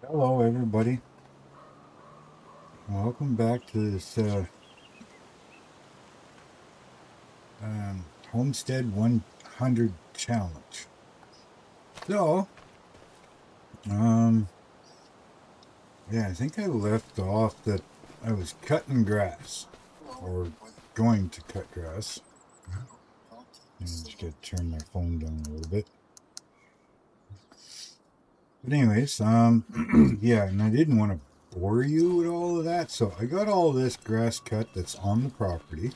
Hello, everybody. Welcome back to this Homestead 100 challenge. So, um, yeah, I think I left off that I was cutting grass, or going to cut grass. I just gotta turn my phone down a little bit. But anyways, yeah, and I didn't want to bore you with all of that, so I got all this grass cut that's on the property.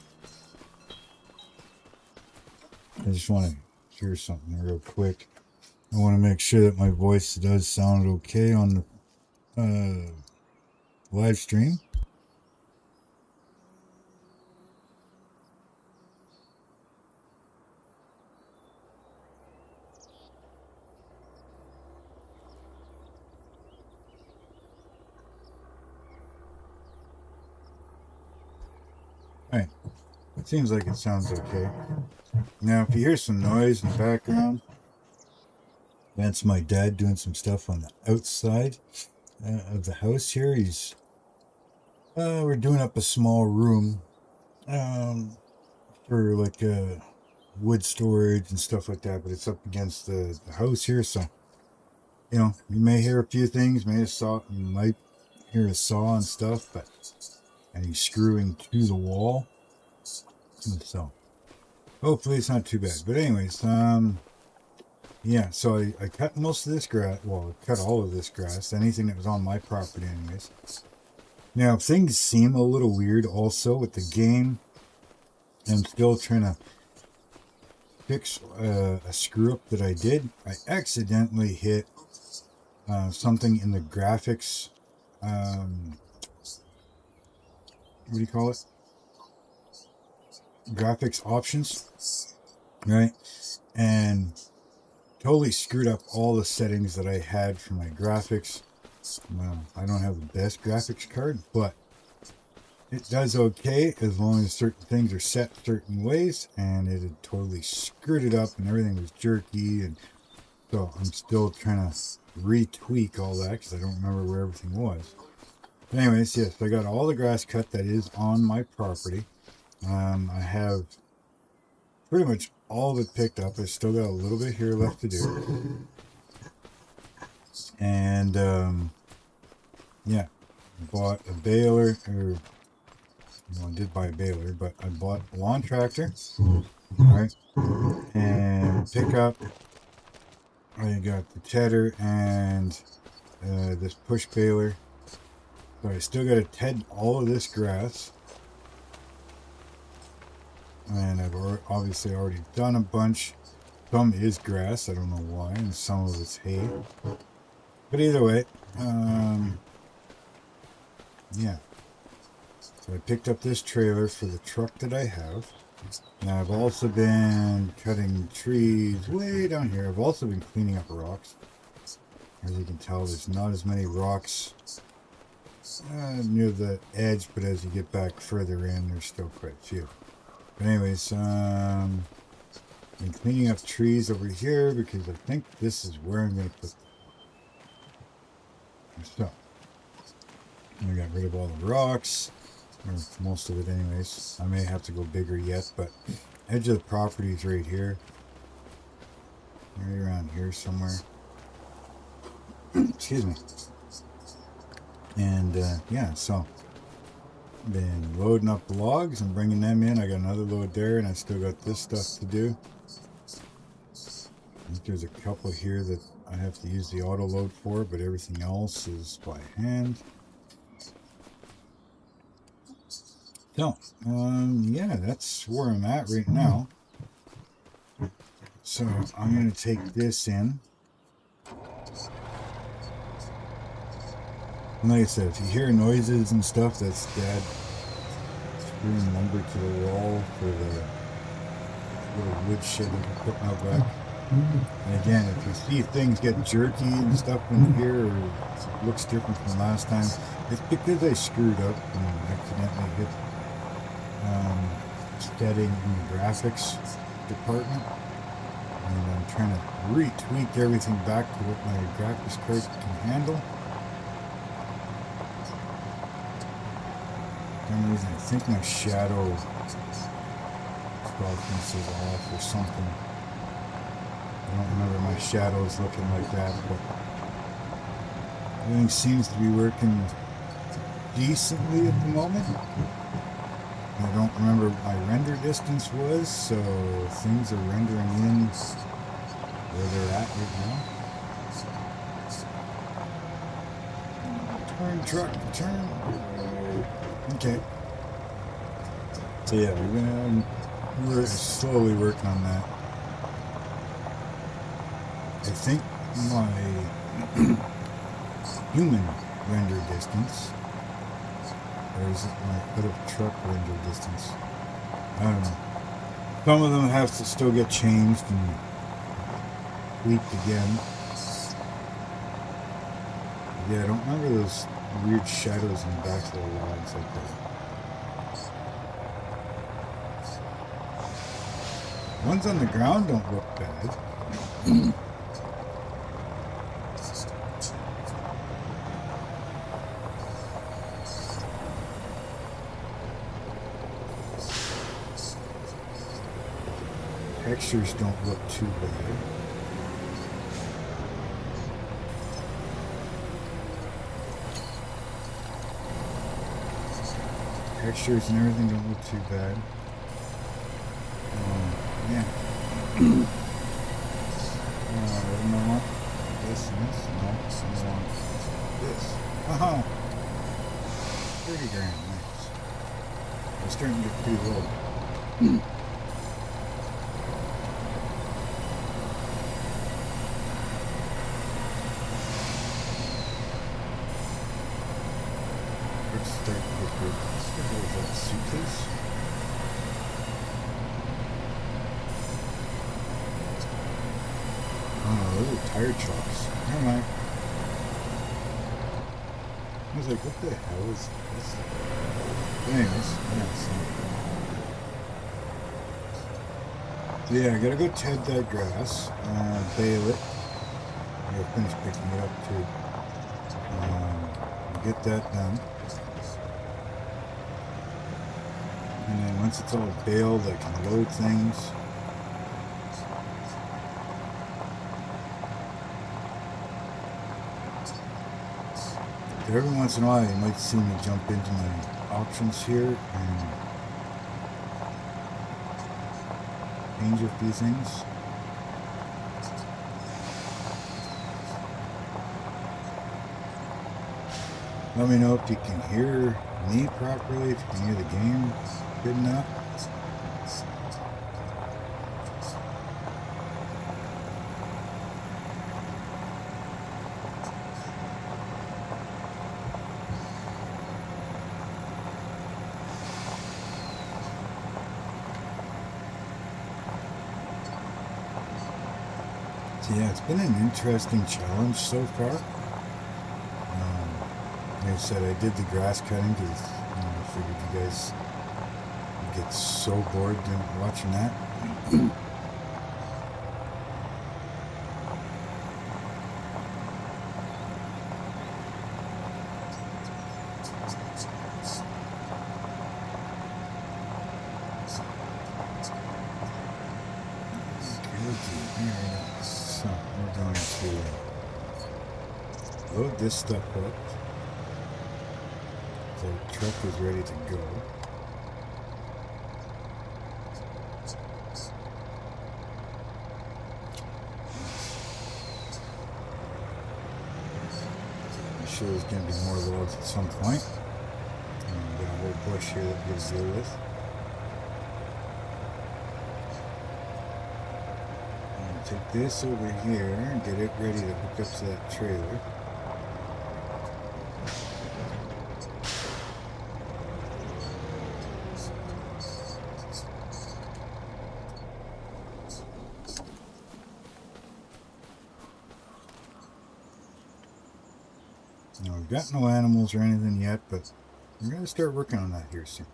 I just want to hear something real quick. I want to make sure that my voice does sound okay on the live stream. All right, it seems like it sounds okay. Now, if you hear some noise in the background, that's my dad doing some stuff on the outside of the house here. We're doing up a small room for like wood storage and stuff like that, but it's up against the house here, so you may hear a few things. You might hear a saw and stuff, and he's screwing to the wall. So hopefully it's not too bad. But anyways, yeah, so I cut most of this grass. Well, I cut all of this grass, anything that was on my property anyways. Now, if things seem a little weird also with the game, I'm still trying to fix a screw up that I did. I accidentally hit something in the graphics, what do you call it? Graphics options, right? And totally screwed up all the settings that I had for my graphics. Well, I don't have the best graphics card, but it does okay as long as certain things are set certain ways, and it had totally screwed it up and everything was jerky, and so I'm still trying to retweak all that because I don't remember where everything was. But anyways, yes, I got all the grass cut that is on my property. I have pretty much all of it picked up. I still got a little bit here left to do. And yeah, bought a baler, I did buy a baler, but I bought a lawn tractor, right? And pickup. I got the tedder and this push baler. So I still got to ted all of this grass. And I've obviously already done a bunch. Some is grass, I don't know why, and some of it's hay. But either way, yeah. So I picked up this trailer for the truck that I have. Now I've also been cutting trees way down here. I've also been cleaning up rocks. As you can tell, there's not as many rocks near the edge, but as you get back further in, there's still quite a few. But anyways, been cleaning up trees over here because I think this is where I'm going to put stuff. I got rid of all the rocks, or most of it anyways. I may have to go bigger yet, but edge of the property is right here. Right around here somewhere. Excuse me. And yeah, so been loading up the logs and bringing them in. I got another load there, and I still got this stuff to do. I think there's a couple here that I have to use the auto load for, but everything else is by hand. So, yeah, that's where I'm at right now. So I'm going to take this in. And like I said, if you hear noises and stuff, that's Dad screwing lumber to the wall for the little wood shed that we're putting out back. And again, if you see things get jerky and stuff in here, or it looks different from last time, it's because I screwed up and accidentally hit setting in the graphics department. And I'm trying to retweak everything back to what my graphics card can handle. some reason, I think my shadow sparkness is off or something. I don't remember my shadows looking like that, but everything seems to be working decently at the moment. I don't remember what my render distance was, so things are rendering in where they're at right now. Turn, truck, turn. Okay. So yeah, we're slowly working on that. I think my human render distance, or is it my put of truck render distance? I don't know. Some of them have to still get changed and tweaked again. Yeah, I don't remember those weird shadows in the back of the logs like that. Ones on the ground don't look bad. Textures don't look too bad. Textures and everything don't look too bad. Yeah. I want this and this. No, I want this. Oh, 30 grand. Nice. It's starting to get pretty low. Let's start with that suitcase. Oh, those are tire trucks. Never mind. I was like, what the hell is this? But anyways, yeah, so yeah, I gotta go ted that grass, bale it. I gotta finish picking it up too. Get that done. And then once it's all baled, I can load things. But every once in a while, you might see me jump into my options here and change a few things. Let me know if you can hear me properly, if you can hear the game good enough. So yeah, it's been an interesting challenge so far. Like I said, I did the grass cutting because I figured you guys would get so bored watching that. So we're going to load this stuff up. The truck is ready to go. I'm sure there's going to be more loads at some point. We've got a whole bush here that we'll deal with. I'm going to take this over here and get it ready to hook up to that trailer. Now, we've got no animals or anything yet, but we're going to start working on that here soon.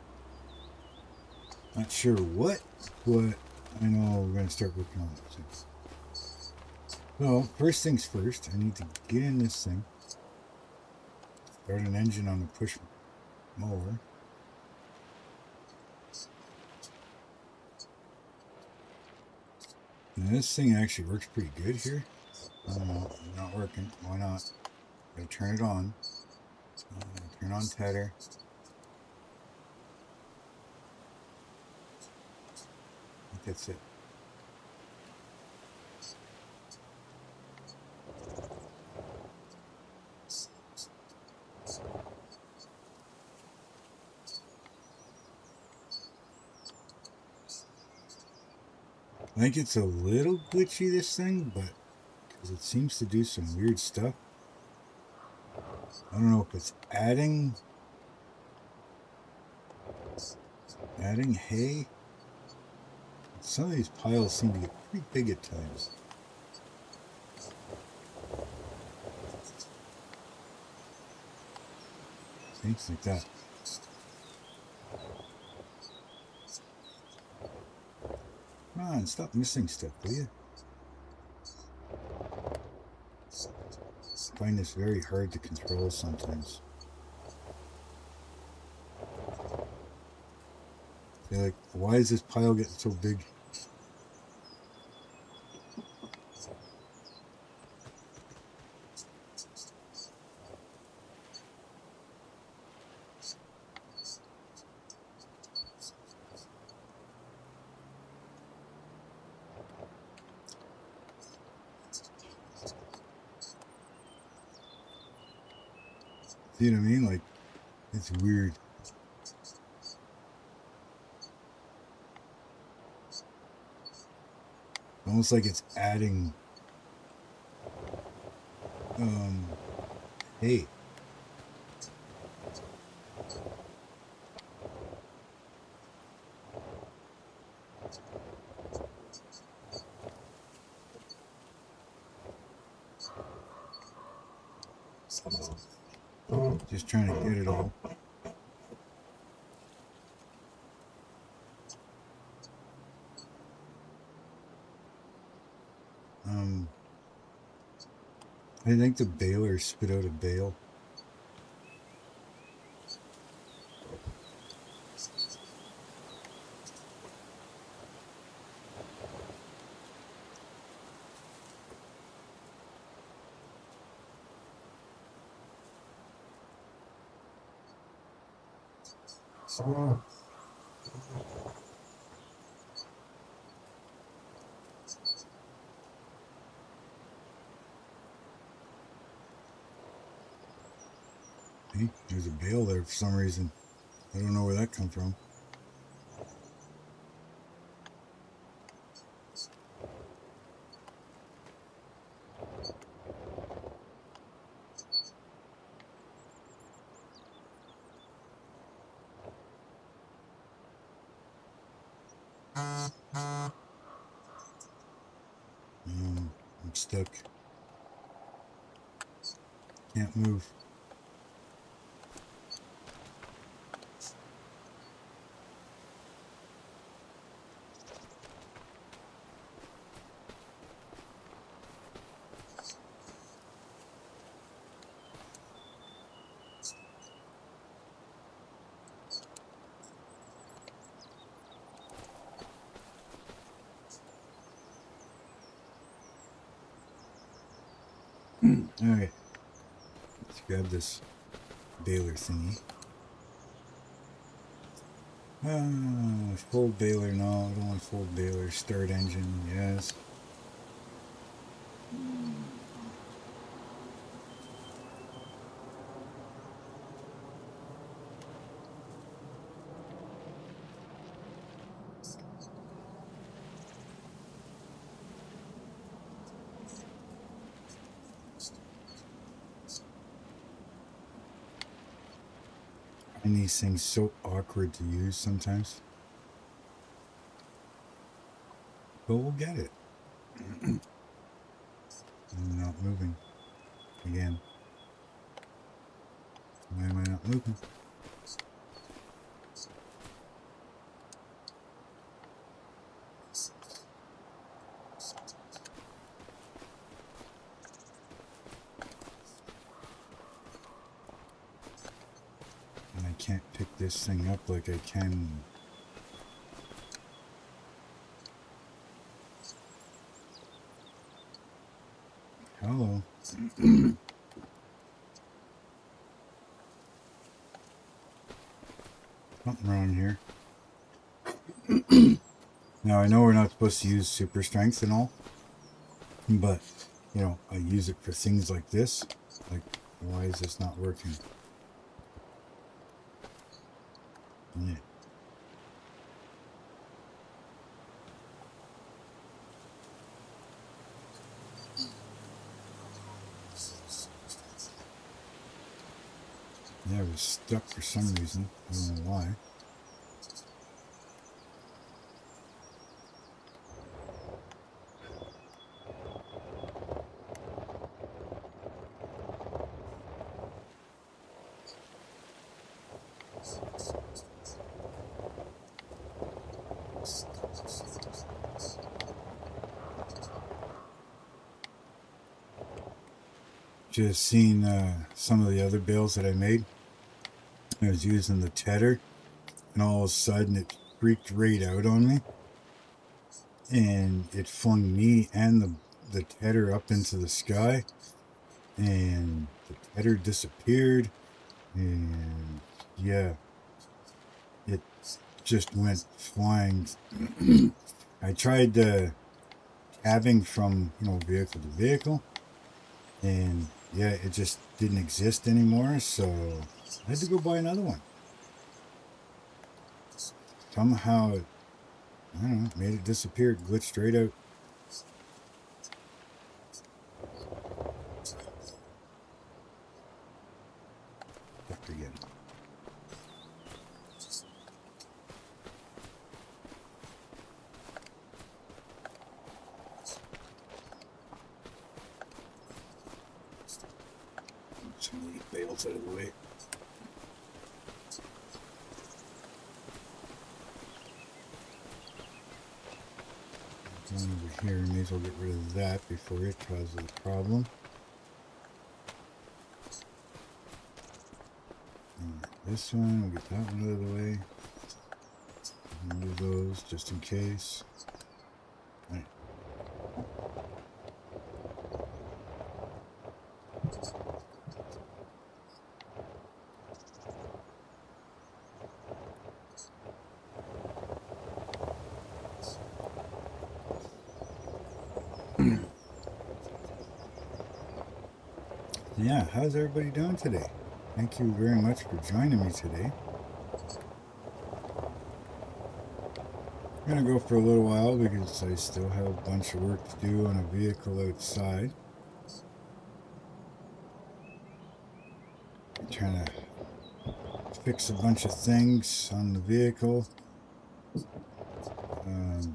Not sure what, but I know we're going to start working on it soon. So, first things first, I need to get in this thing. Start an engine on the push mower. And this thing actually works pretty good here. Oh no, not working. Why not? Gotta turn it on. Turn on tether. I think that's it. I think it's a little glitchy, this thing, but because it seems to do some weird stuff. I don't know if it's adding hay. Some of these piles seem to get pretty big at times. Things like that. Come on, stop missing stuff, will you? I find this very hard to control sometimes. They're like, why is this pile getting so big? See what I mean? Like, it's weird. Almost like it's adding hay. Just trying to get it all. I think the baler spit out a bale. See, there's a bale there for some reason. I don't know where that come from. I'm stuck. Can't move. Alright. Let's grab this baler thingy. Full baler, no, I don't want full baler. Start engine, yes. And these things so awkward to use sometimes. But we'll get it. I'm not moving. Again. Why am I not moving? And I can't pick this thing up like I can. Hello. Something wrong here. Now I know we're not supposed to use super strength and all, but you know, I use it for things like this. Like, why is this not working? Yeah. Yeah, it was stuck for some reason. I don't know why. Just seen some of the other bales that I made. I was using the tedder, and all of a sudden it freaked right out on me, and it flung me and the tedder up into the sky, and the tedder disappeared, and yeah, it just went flying. I tried having from, you know, vehicle to vehicle, and yeah, it just didn't exist anymore, so I had to go buy another one. Somehow it, I don't know, made it disappear, it glitched straight out. Hector again. Some of these bales out of the way. Going over here, may as well get rid of that before it causes a problem. And this one, we'll get that one out of the way. Move those just in case. All right. Yeah, how's everybody doing today? Thank you very much for joining me today. I'm gonna go for a little while because I still have a bunch of work to do on a vehicle outside. I'm trying to fix a bunch of things on the vehicle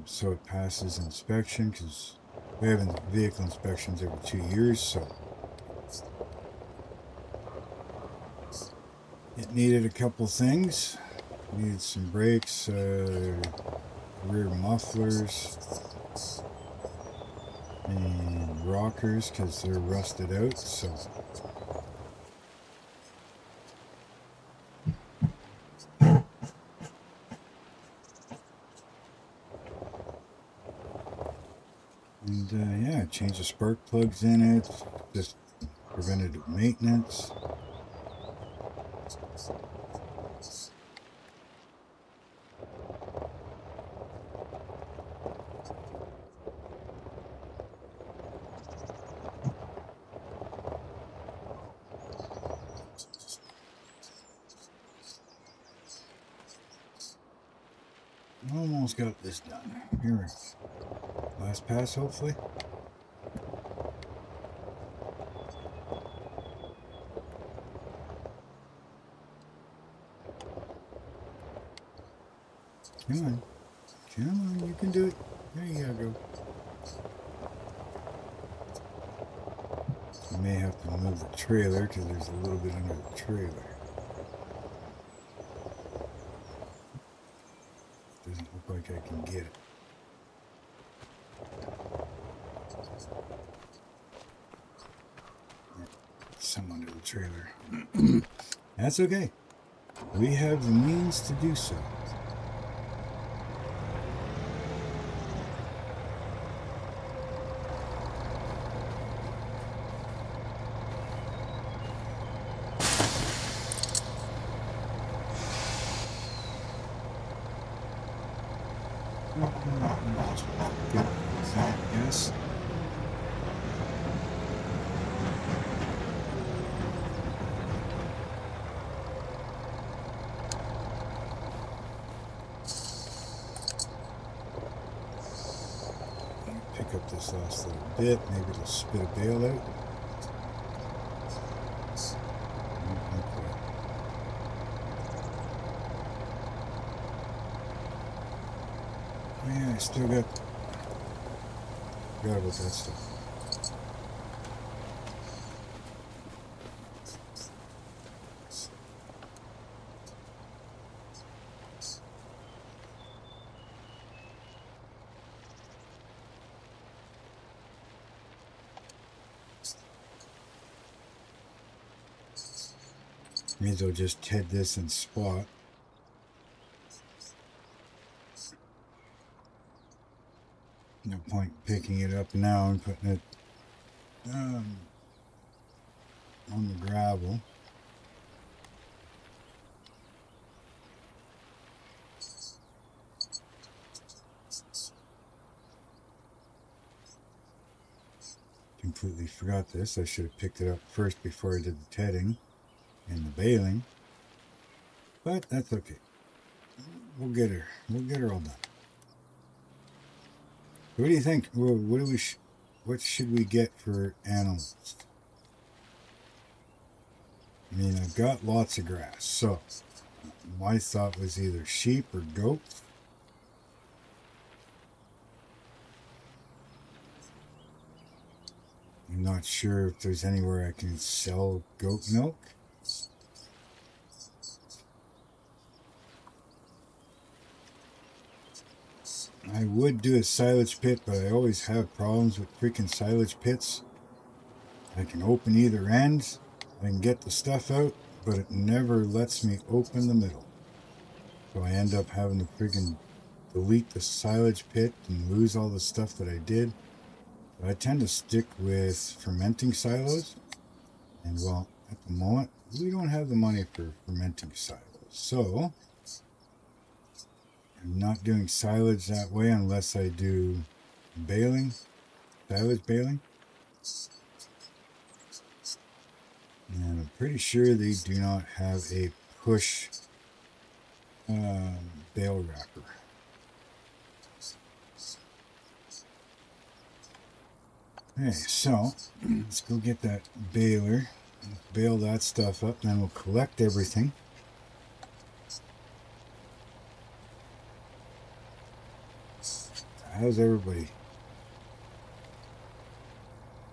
so it passes inspection, because we have vehicle inspections every 2 years, so it needed a couple things. Needed some brakes, rear mufflers, and rockers because they're rusted out, so and yeah, change the spark plugs in it, just preventative maintenance. Almost got this done. Here, last pass, hopefully. Come on. Come on, you can do it. There you go. You may have to move the trailer because there's a little bit under the trailer. Doesn't look like I can get it. Some under the trailer. That's okay. We have the means to do so. Good. Yes. Pick up this last little bit. Maybe it'll spit a bale out. Okay. Yeah, I still forgot about that stuff. Means I'll just head this and spot. No point picking it up now and putting it on the gravel. Completely forgot this. I should have picked it up first before I did the tedding and the baling. But that's okay. We'll get her. We'll get her all done. What do you think? What should we get for animals? I mean, I've got lots of grass, so my thought was either sheep or goats. I'm not sure if there's anywhere I can sell goat milk. I would do a silage pit, but I always have problems with freaking silage pits. I can open either end, I can get the stuff out, but it never lets me open the middle. So I end up having to freaking delete the silage pit and lose all the stuff that I did. But I tend to stick with fermenting silos. And well, at the moment, we don't have the money for fermenting silos. So I'm not doing silage that way unless I do baling, silage baling. And I'm pretty sure they do not have a push bale wrapper. Okay, so let's go get that baler, bale that stuff up, and then we'll collect everything. How's everybody?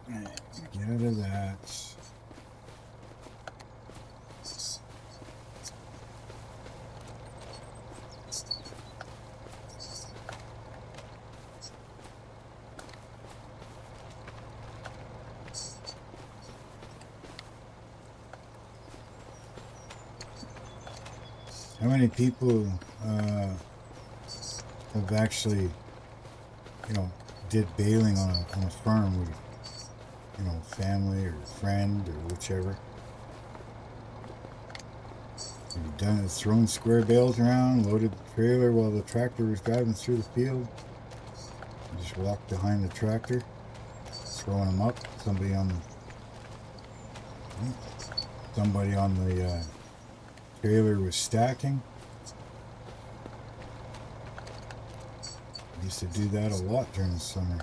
Get out of that. How many people have actually, did baling on a farm with, family or friend or whichever? Have you done it, thrown square bales around, loaded the trailer while the tractor was driving through the field? You just walked behind the tractor, throwing them up. Somebody on the trailer was stacking. I used to do that a lot during the summer.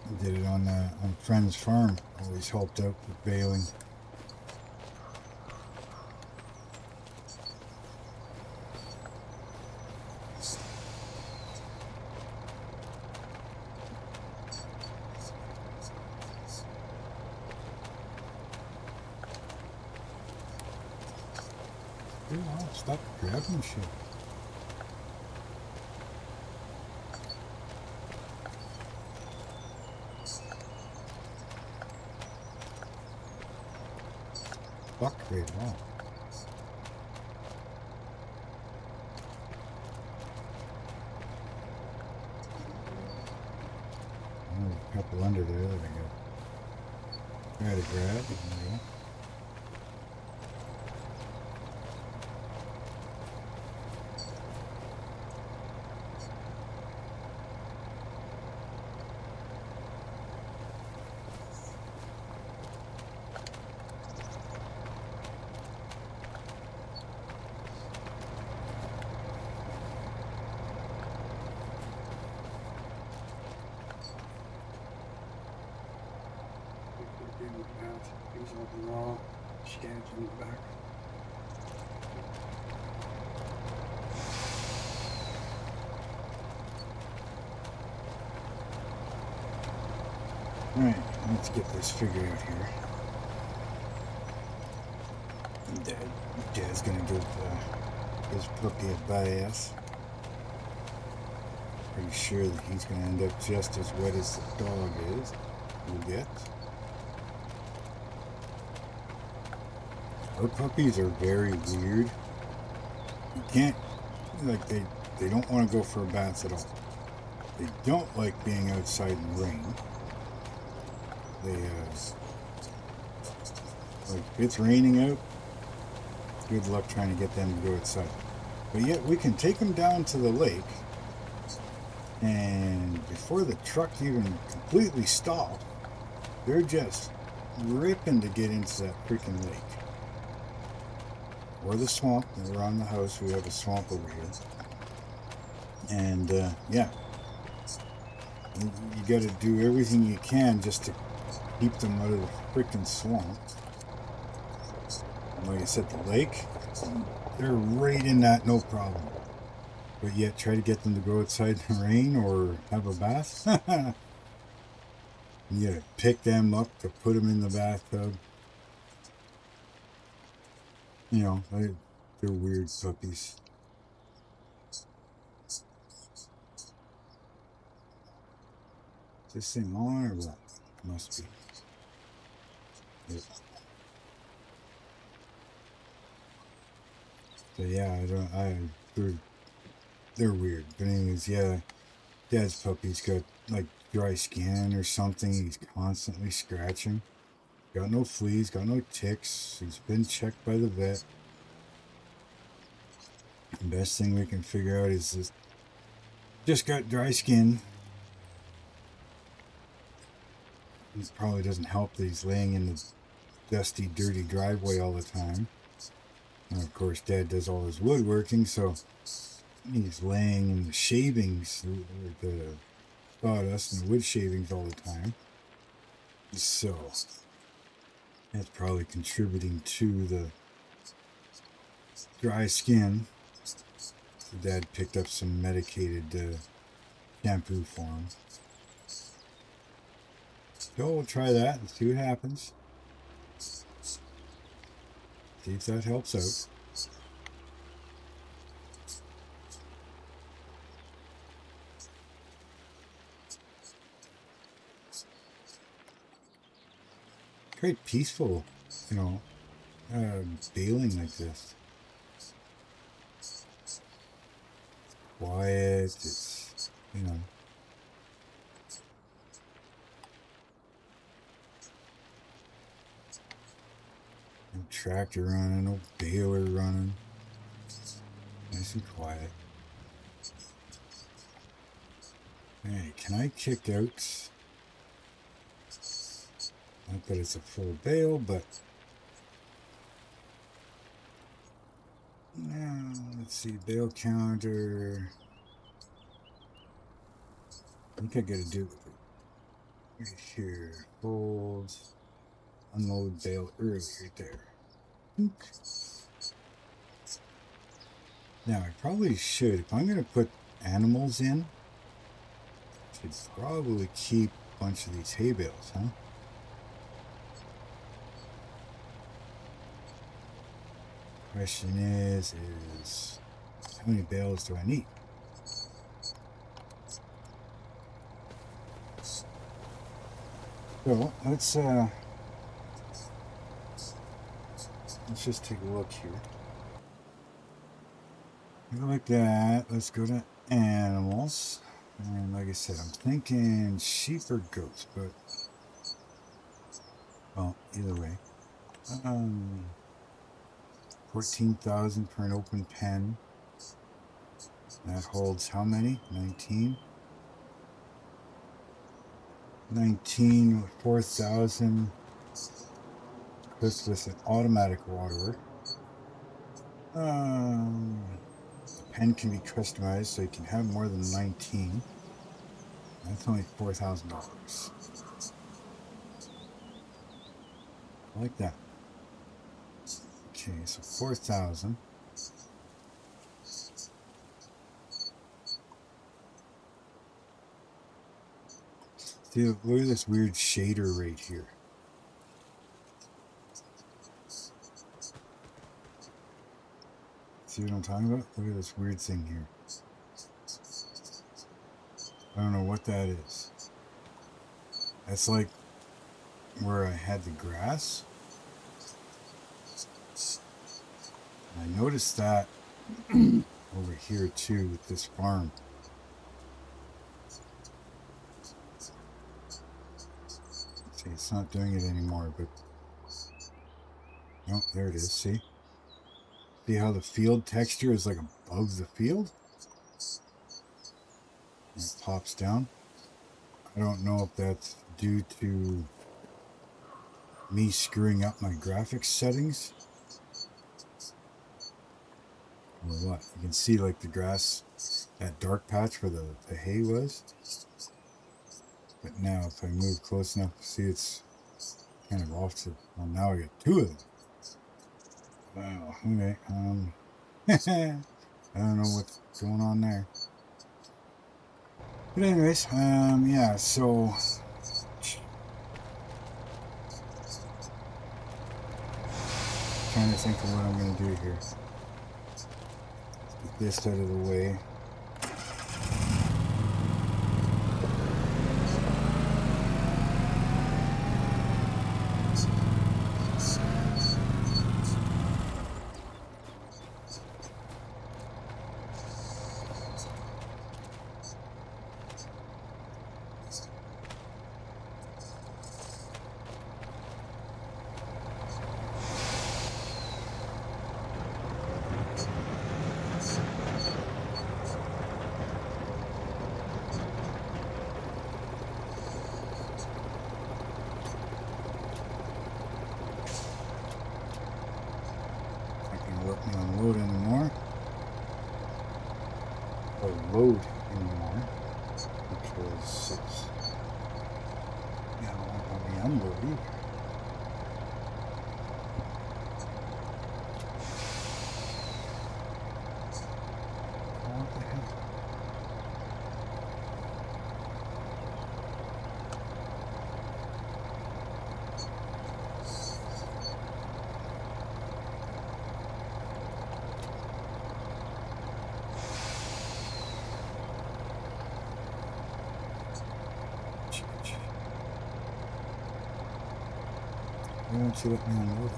I did it on a friend's farm. Always helped out with baling. Stop grabbing shit. Fuck right now. There's a couple under there that I got. Try to grab. There we go. There's all the raw skids in the back. Alright, let's get this figured out here. Dad's gonna give his puppy a bath. Pretty sure that he's gonna end up just as wet as the dog will get. Our puppies are very weird. You can't, like, they don't want to go for a bath at all. They don't like being outside in the rain. They, like, if it's raining out, good luck trying to get them to go outside. But yet we can take them down to the lake, and before the truck even completely stops, they're just ripping to get into that freaking lake. Or the swamp. We're around the house, we have a swamp over here. And, yeah. You gotta do everything you can just to keep them out of the freaking swamp. And like I said, the lake, they're right in that, no problem. But yet try to get them to go outside in the rain or have a bath. You gotta pick them up to put them in the bathtub. You know, they're weird puppies. Is this thing on or what? Must be. Yep. So yeah, they're weird. But anyways, yeah, Dad's puppy's got like dry skin or something. He's constantly scratching. Got no fleas, got no ticks. He's been checked by the vet. The best thing we can figure out is this. Just got dry skin. It probably doesn't help that he's laying in the dusty, dirty driveway all the time. And of course, Dad does all his woodworking, so he's laying in the shavings, the sawdust and the wood shavings all the time. So that's probably contributing to the dry skin. So Dad picked up some medicated shampoo for him. So we'll try that and see what happens. See if that helps out. Quite peaceful, you know, baling like this. Quiet, it's, you know. No tractor running, no baler running. Nice and quiet. Hey, can I kick out? Not that it's a full bale, but now let's see, bale counter. I think I gotta do it right here. Hold, unload bale early right there. Now I probably should, if I'm gonna put animals in, I should probably keep a bunch of these hay bales, huh? Question is how many bales do I need? So let's just take a look here. Like that. Let's go to animals. And like I said, I'm thinking sheep or goats, but well, either way. 14,000 for an open pen. That holds how many? 19. 19 with 4,000. This with an automatic waterer. The pen can be customized so you can have more than 19. That's only $4,000. I like that. Okay, so 4,000. See, look at this weird shader right here. See what I'm talking about? Look at this weird thing here. I don't know what that is. That's like where I had the grass. I noticed that over here too with this farm. See, it's not doing it anymore, but oh, there it is. See how the field texture is like above the field? And it pops down. I don't know if that's due to me screwing up my graphics settings or what. You can see like the grass, that dark patch where the hay was. But now if I move close enough to see, it's kind of off to, well, now I got two of them. Wow, okay. I don't know what's going on there. But anyways, yeah, so trying to think of what I'm gonna do here. Get this out of the way. Let me unload anymore. Or load anymore. Because it's now won't let me unload either. What the heck? Why won't you let me unload it?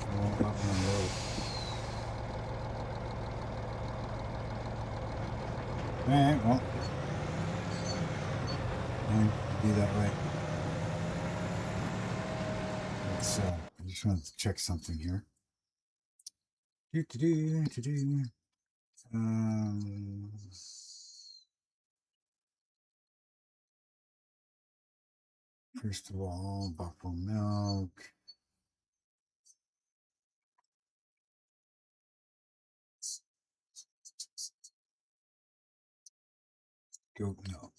It won't let me unload it. Alright, well. Be that way. Let's, I just want to check something here. First of all, buffalo milk. Goat milk.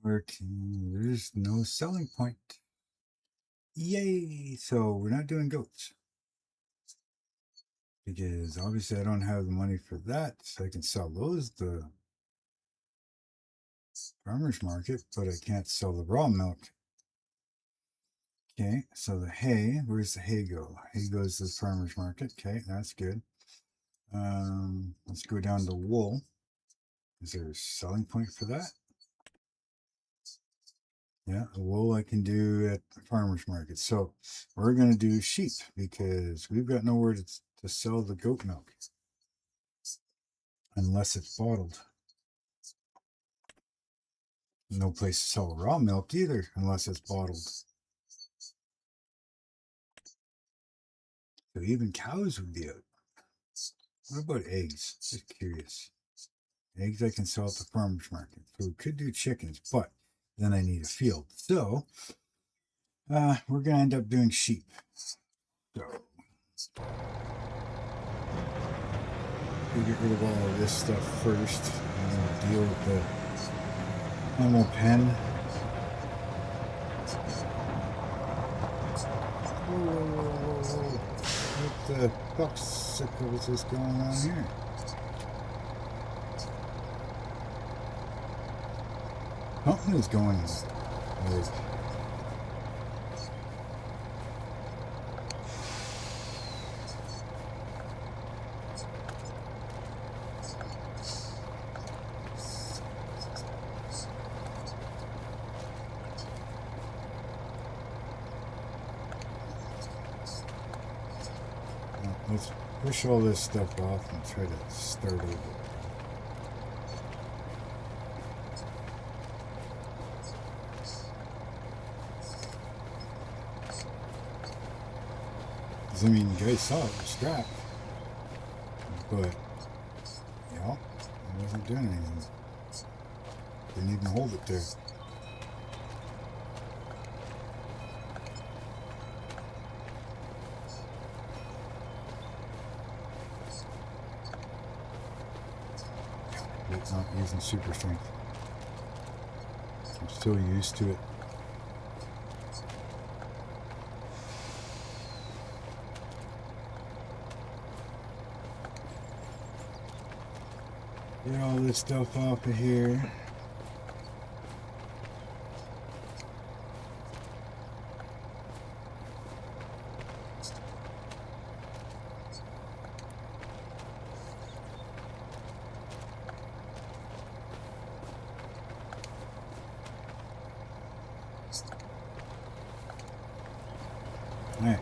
Working. There's no selling point. Yay! So we're not doing goats. Because obviously I don't have the money for that. So I can sell those at the farmer's market, but I can't sell the raw milk. Okay, so the hay, where's the hay go? Hay goes to the farmer's market. Okay, that's good. Let's go down to wool. Is there a selling point for that? Yeah, wool I can do at the farmer's market. So we're going to do sheep because we've got nowhere to sell the goat milk unless it's bottled. No place to sell raw milk either unless it's bottled. So even cows would be out. What about eggs? Just curious. Eggs I can sell at the farmer's market. So we could do chickens, but then I need a field. So we're gonna end up doing sheep. So we'll get rid of all of this stuff first, and we'll deal with the animal pen. Whoa. What the fuck's is going on here? Something is going on. Like, let's push all this stuff off and try to start over. I mean, you guys saw it was strapped, but you know, it wasn't doing anything. Didn't even hold it there. It's not using super strength. I'm still used to it. Get all this stuff off of here. All right.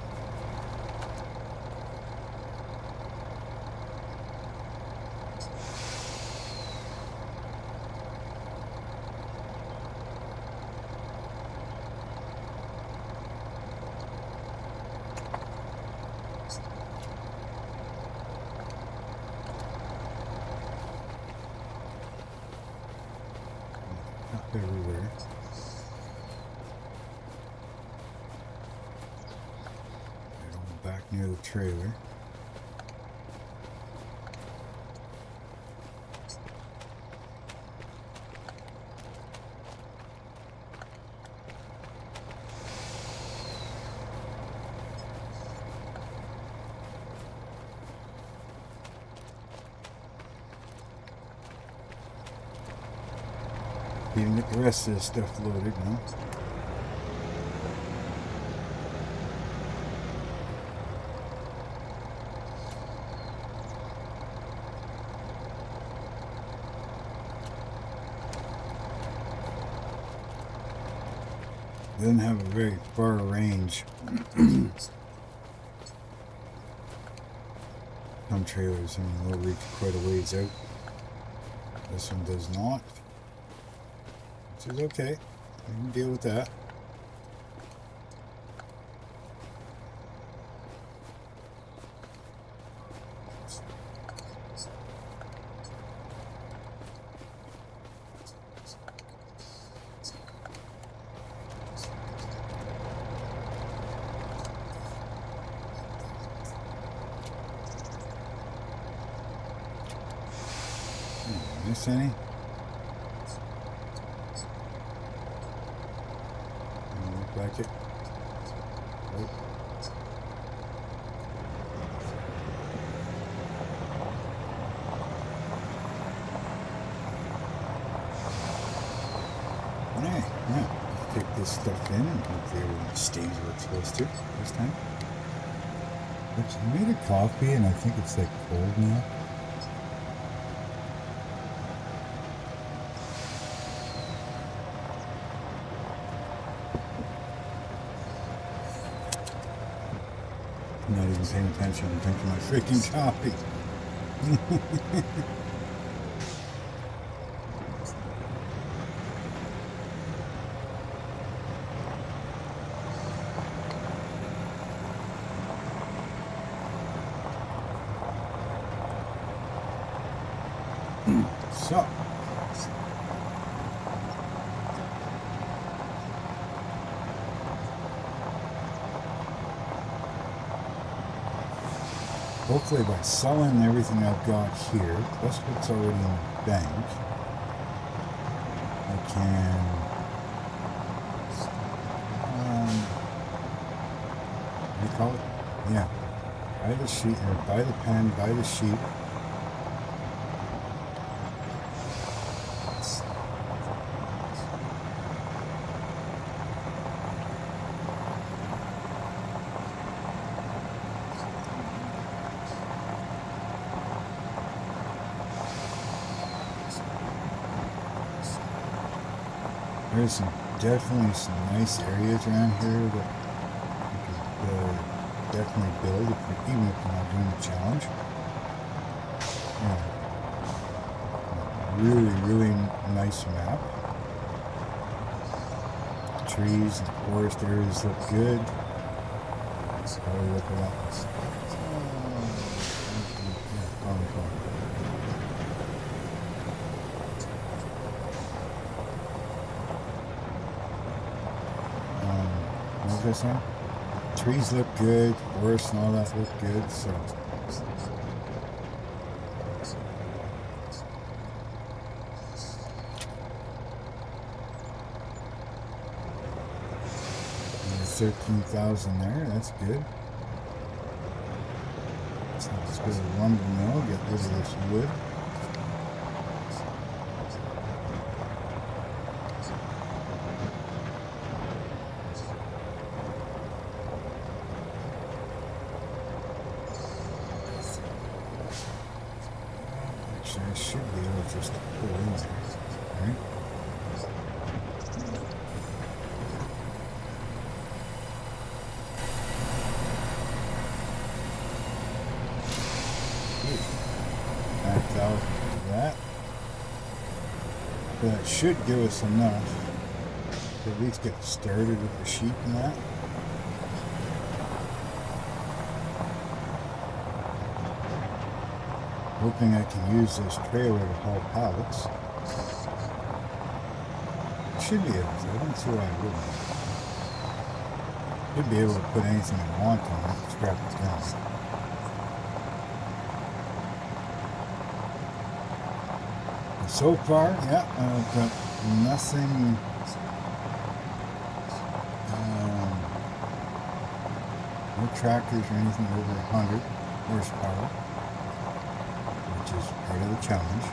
Everywhere. Back near the trailer. Even get the rest of this stuff loaded now. Doesn't have a very far range. Some trailers, I mean, will reach quite a ways out. This one does not. Which is okay. We can deal with that. Miss any? Look like it. Oh. Yeah, let's take this stuff in and hopefully everything stays where it's supposed to this time. I made a coffee and I think it's like cold now. I'm not even paying attention. I'm drinking my freaking coffee. So. hopefully by selling everything I've got here, plus what's already in the bank, I can what do you call it? Yeah. Buy the sheep, or buy the pen, buy the sheep. There's definitely some nice areas around here that you could definitely build, even if you're not doing the challenge. Yeah. Really, really nice map. The trees and forest areas look good. Let's probably look at that. What was I saying? Trees look good, forests and all that look good, so. There's 13,000 there, that's good. So let's go to the lumber mill, get rid of this wood. I should be able just to pull in there, right? Back out to that. That should give us enough to at least get started with the sheep and that. Hoping I can use this trailer to haul pallets. Should be able to. I don't see why I wouldn't. Should be able to put anything I want on it, strap it down. And so far, yeah, I've got nothing. No tractors or anything over 100 horsepower. Which is part of the challenge.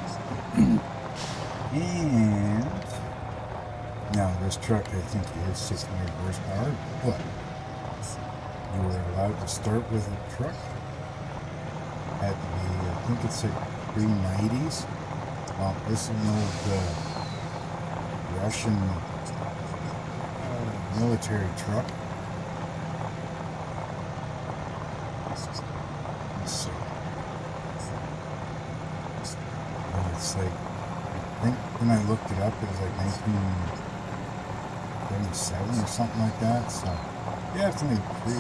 And now this truck, I think, is 600 horsepower, but you were allowed to start with a truck. Had to be, I think it's like 390s. This is an old Russian military truck. Let's see. It's like, I think when I looked it up, it was like 1977 or something like that, so definitely pre-90.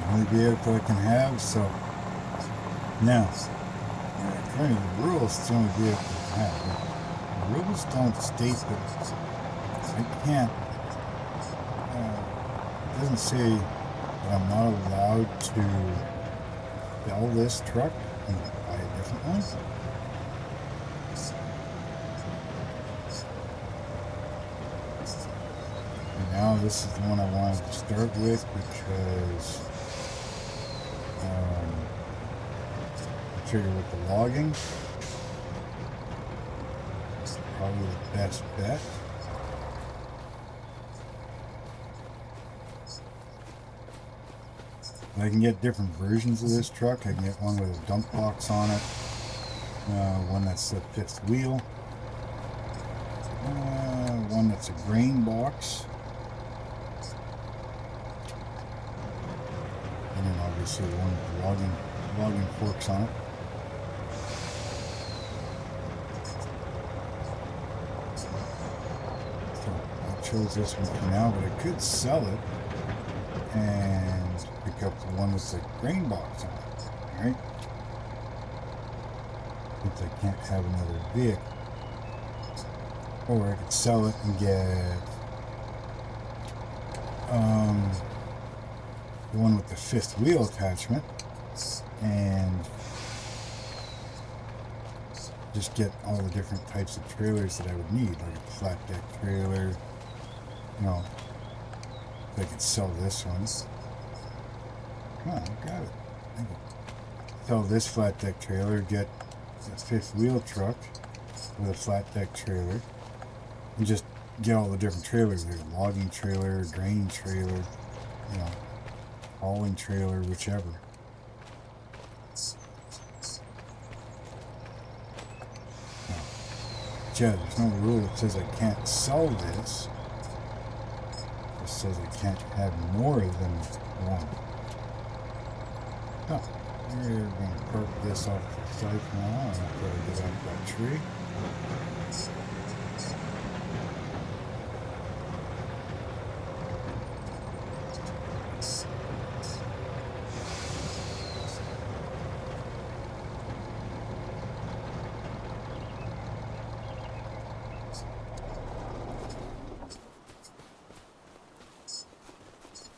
Only vehicle I can have, so now, according to the rules, it's the only vehicle I can have. The rules don't state that I can't. It doesn't say that I'm not allowed to sell this truck and buy a different one. And now this is the one I wanted to start with because I figure with the logging, it's probably the best bet. I can get different versions of this truck. I can get one with a dump box on it, one that's the fifth wheel, one that's a grain box, and then obviously one with logging forks on it. So I chose this one for now, but I could sell it and pick up the one with the grain box on it, right? Since I can't have another vehicle. Or I could sell it and get the one with the 5th wheel attachment and just get all the different types of trailers that I would need, like a flat deck trailer. You know, I could sell this one. Come on, I got it. I could sell this flat deck trailer, get a 5th wheel truck with a flat deck trailer, and just get all the different trailers there. Logging trailer, grain trailer, you know, hauling trailer, whichever. Yeah, there's no rule that says I can't sell this. It says I can't have more than one. Oh, we're going to park this off to the side for now. I'm going to get out that tree.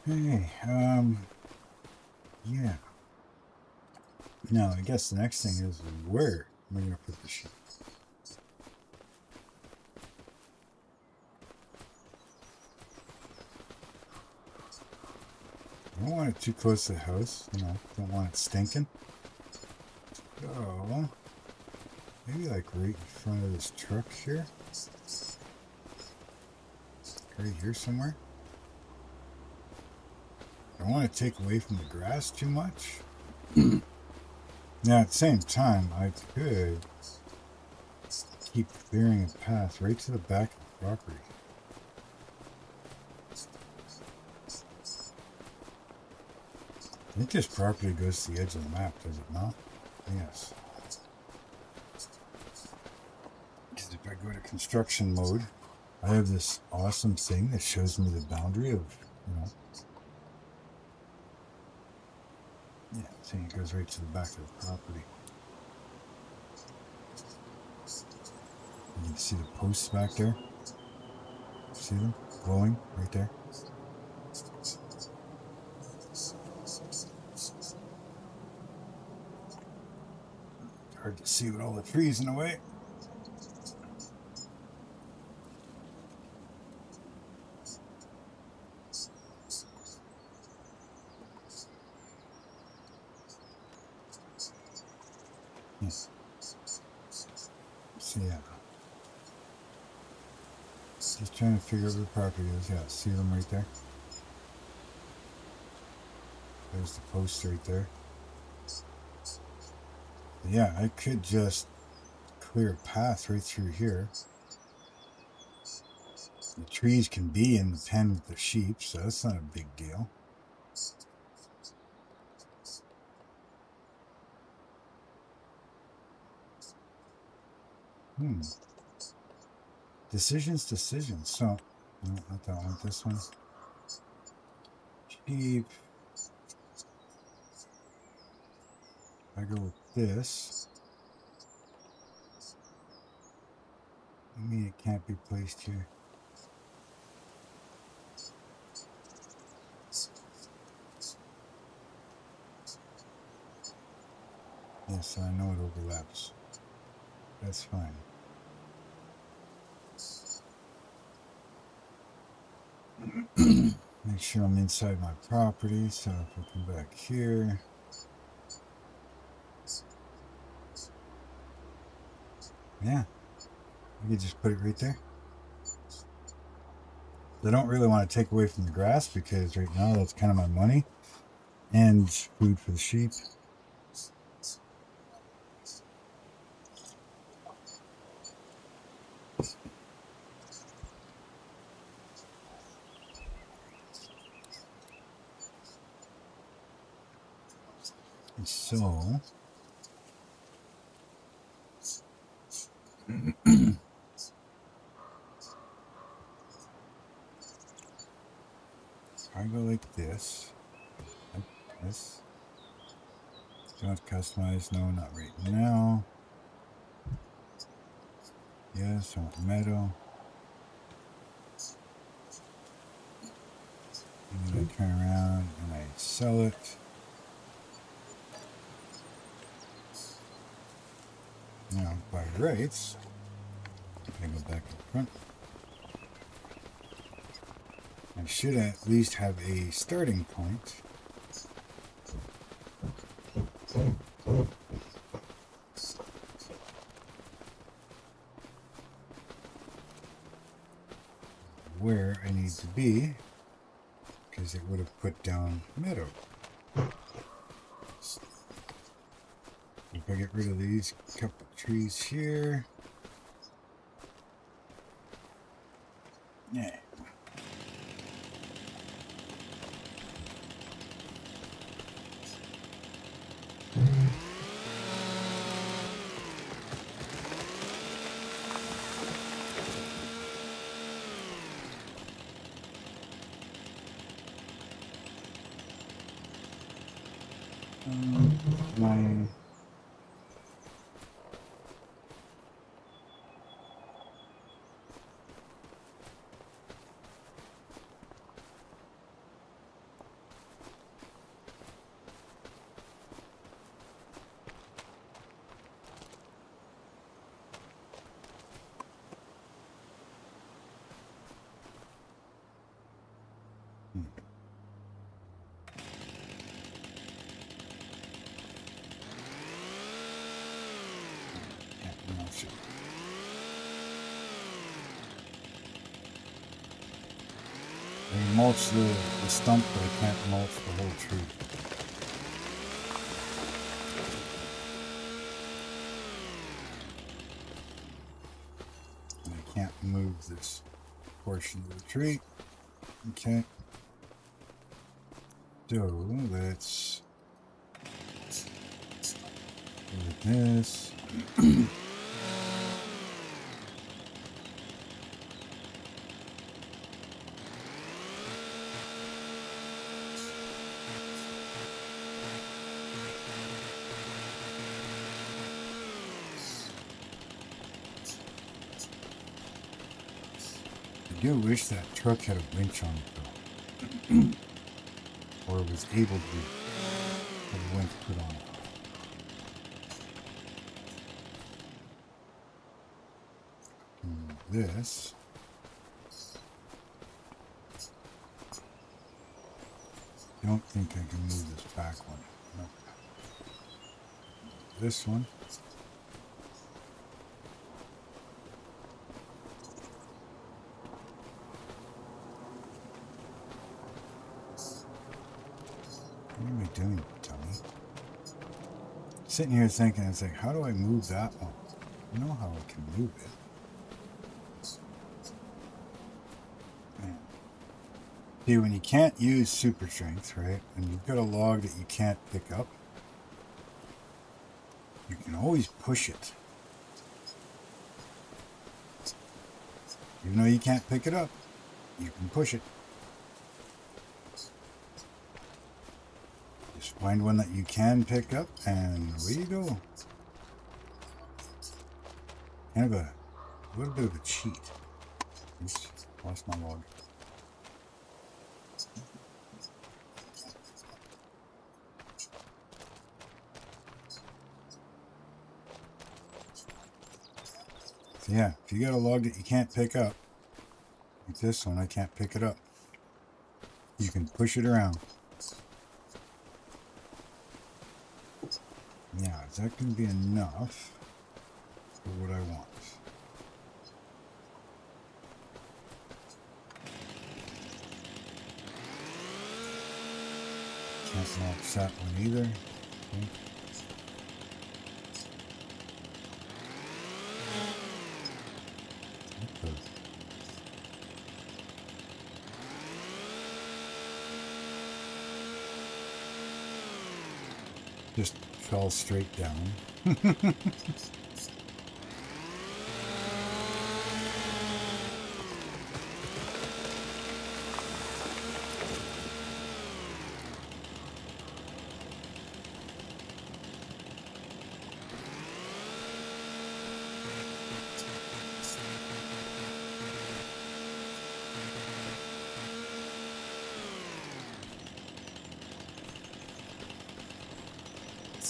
Hey, yeah. Now, I guess the next thing is where am I going to put the sheep? I don't want it too close to the house, you know, don't want it stinking. So, maybe like right in front of this truck here. Right here somewhere. I don't want to take away from the grass too much. Now, at the same time, I could keep clearing a path right to the back of the property. I think this property goes to the edge of the map, does it not? Yes. Because if I go to construction mode, I have this awesome thing that shows me the boundary of, you know. Yeah, see, it goes right to the back of the property. You can see the posts back there. See them glowing right there? Hard to see with all the trees in the way. Yes. So yeah. Just trying to figure out where the property is. Yeah, see them right there? There's the post right there. Yeah, I could just clear a path right through here. The trees can be in the pen with the sheep, so that's not a big deal. Decisions. So, no, not that one. This one. Sheep. I go with this. I mean, it can't be placed here. Yes, I know it overlaps. That's fine. Make sure I'm inside my property, so if I come back here. Yeah, I could just put it right there. I don't really want to take away from the grass because right now that's kind of my money and food for the sheep. And so I go like this. Like this. Do you want to customize? No, not right now. Yes, I want meadow. And then I turn around and I sell it. Now, by rights, I go back in front. I should at least have a starting point. Where I need to be, because it would have put down meadow. If I get rid of these couple trees here. Yeah. My I mulch the stump, but I can't mulch the whole tree. And I can't move this portion of the tree. Okay. So let's do this. I do wish that truck had a winch on it though. Or was able to have a winch put on it. And this. Don't think I can move this back one. No. This one. What am I doing, Tommy? Sitting here thinking, it's like, how do I move that one? I know how I can move it. Man. See, when you can't use super strength, right, and you've got a log that you can't pick up, you can always push it. Even though you can't pick it up, you can push it. Just find one that you can pick up, and away you go. Kind of a little bit of a cheat. Oops, lost my log. So yeah, if you got a log that you can't pick up, like this one, I can't pick it up. You can push it around. Now, is that going to be enough for what I want? Can't mulch that one either. Okay. Just fell straight down.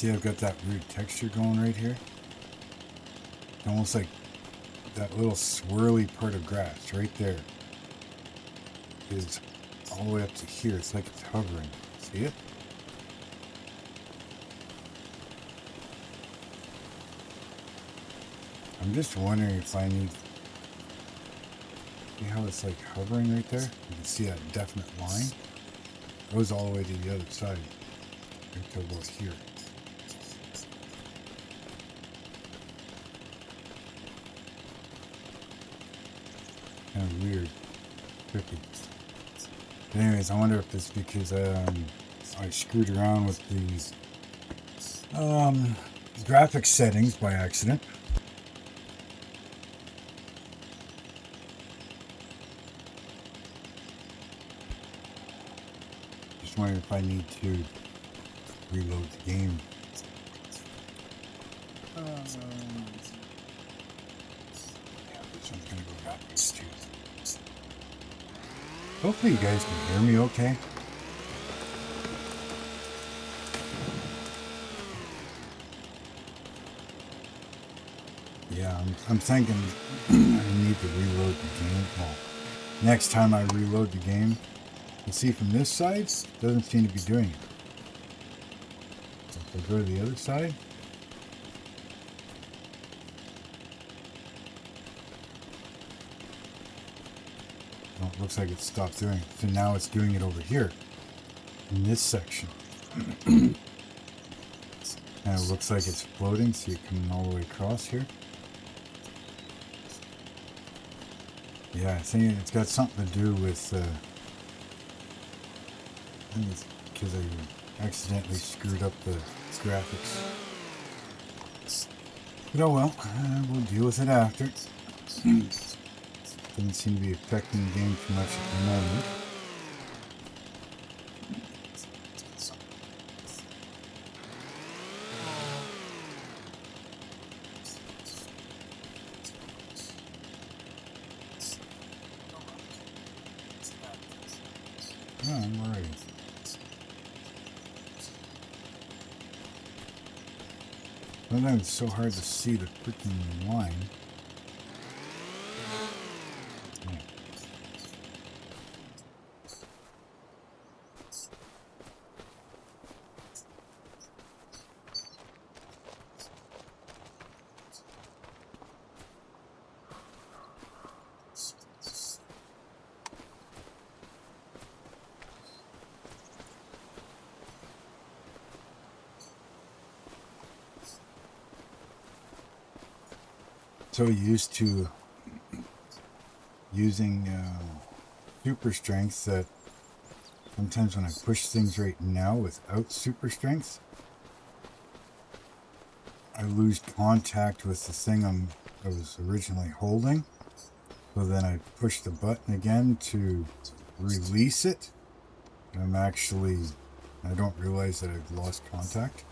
See, I've got that weird texture going right here. Almost like that little swirly part of grass right there is all the way up to here. It's like it's hovering. See it? I'm just wondering if I need... See how it's like hovering right there? You can see that definite line. It goes all the way to the other side. Right to about here. Kind of weird. Tricky. But anyways, I wonder if it's because I screwed around with these graphics settings by accident. Just wondering if I need to reload the game. Yeah, this one's gonna go backwards too. Hopefully you guys can hear me okay. Yeah, I'm thinking I need to reload the game. Well, next time I reload the game, you see from this side, it doesn't seem to be doing it. If I go to the other side, well, it looks like it stopped doing it. So now it's doing it over here, in this section. And it looks like it's floating, so you're coming all the way across here. Yeah, I think it's got something to do with, I think it's because I accidentally screwed up the graphics. But oh well, we'll deal with it after. Doesn't seem to be affecting the game too much at the moment. Oh, I'm worried. Sometimes it's so hard to see the freaking line. Yeah. So used to using super strength that sometimes when I push things right now without super strength, I lose contact with the thing I was originally holding. So then I push the button again to release it. And I don't realize that I've lost contact.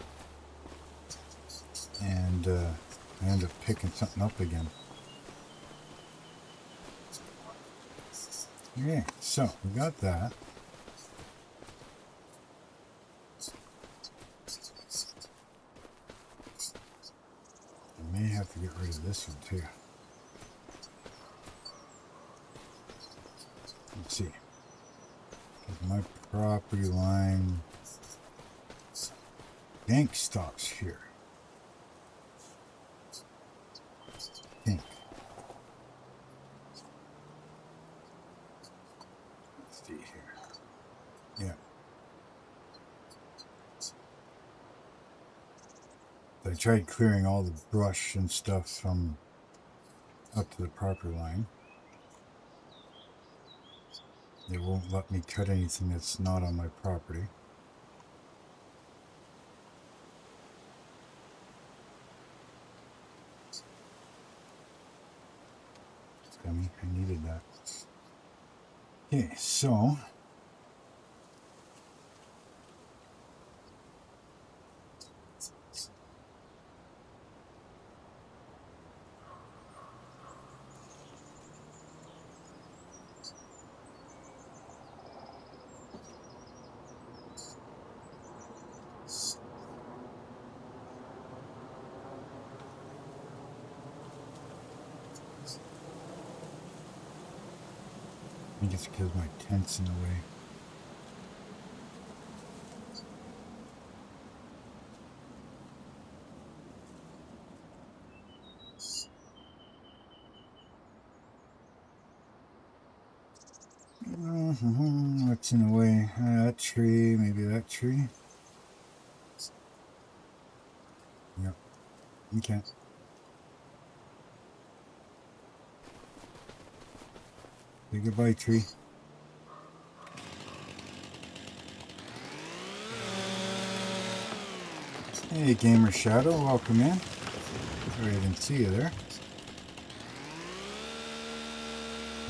And I end up picking something up again. Okay, so we got that. I may have to get rid of this one too. Let's see. My property line bank stops here. I think. Let's see here. Yeah. I tried clearing all the brush and stuff from up to the property line. It won't let me cut anything that's not on my property. I needed that. Okay, so think it's because my tent's in the way. What's in the way? That tree, maybe that tree. Yep. Okay. Say goodbye, tree. Hey, Gamer Shadow, welcome in. Sorry I didn't see you there.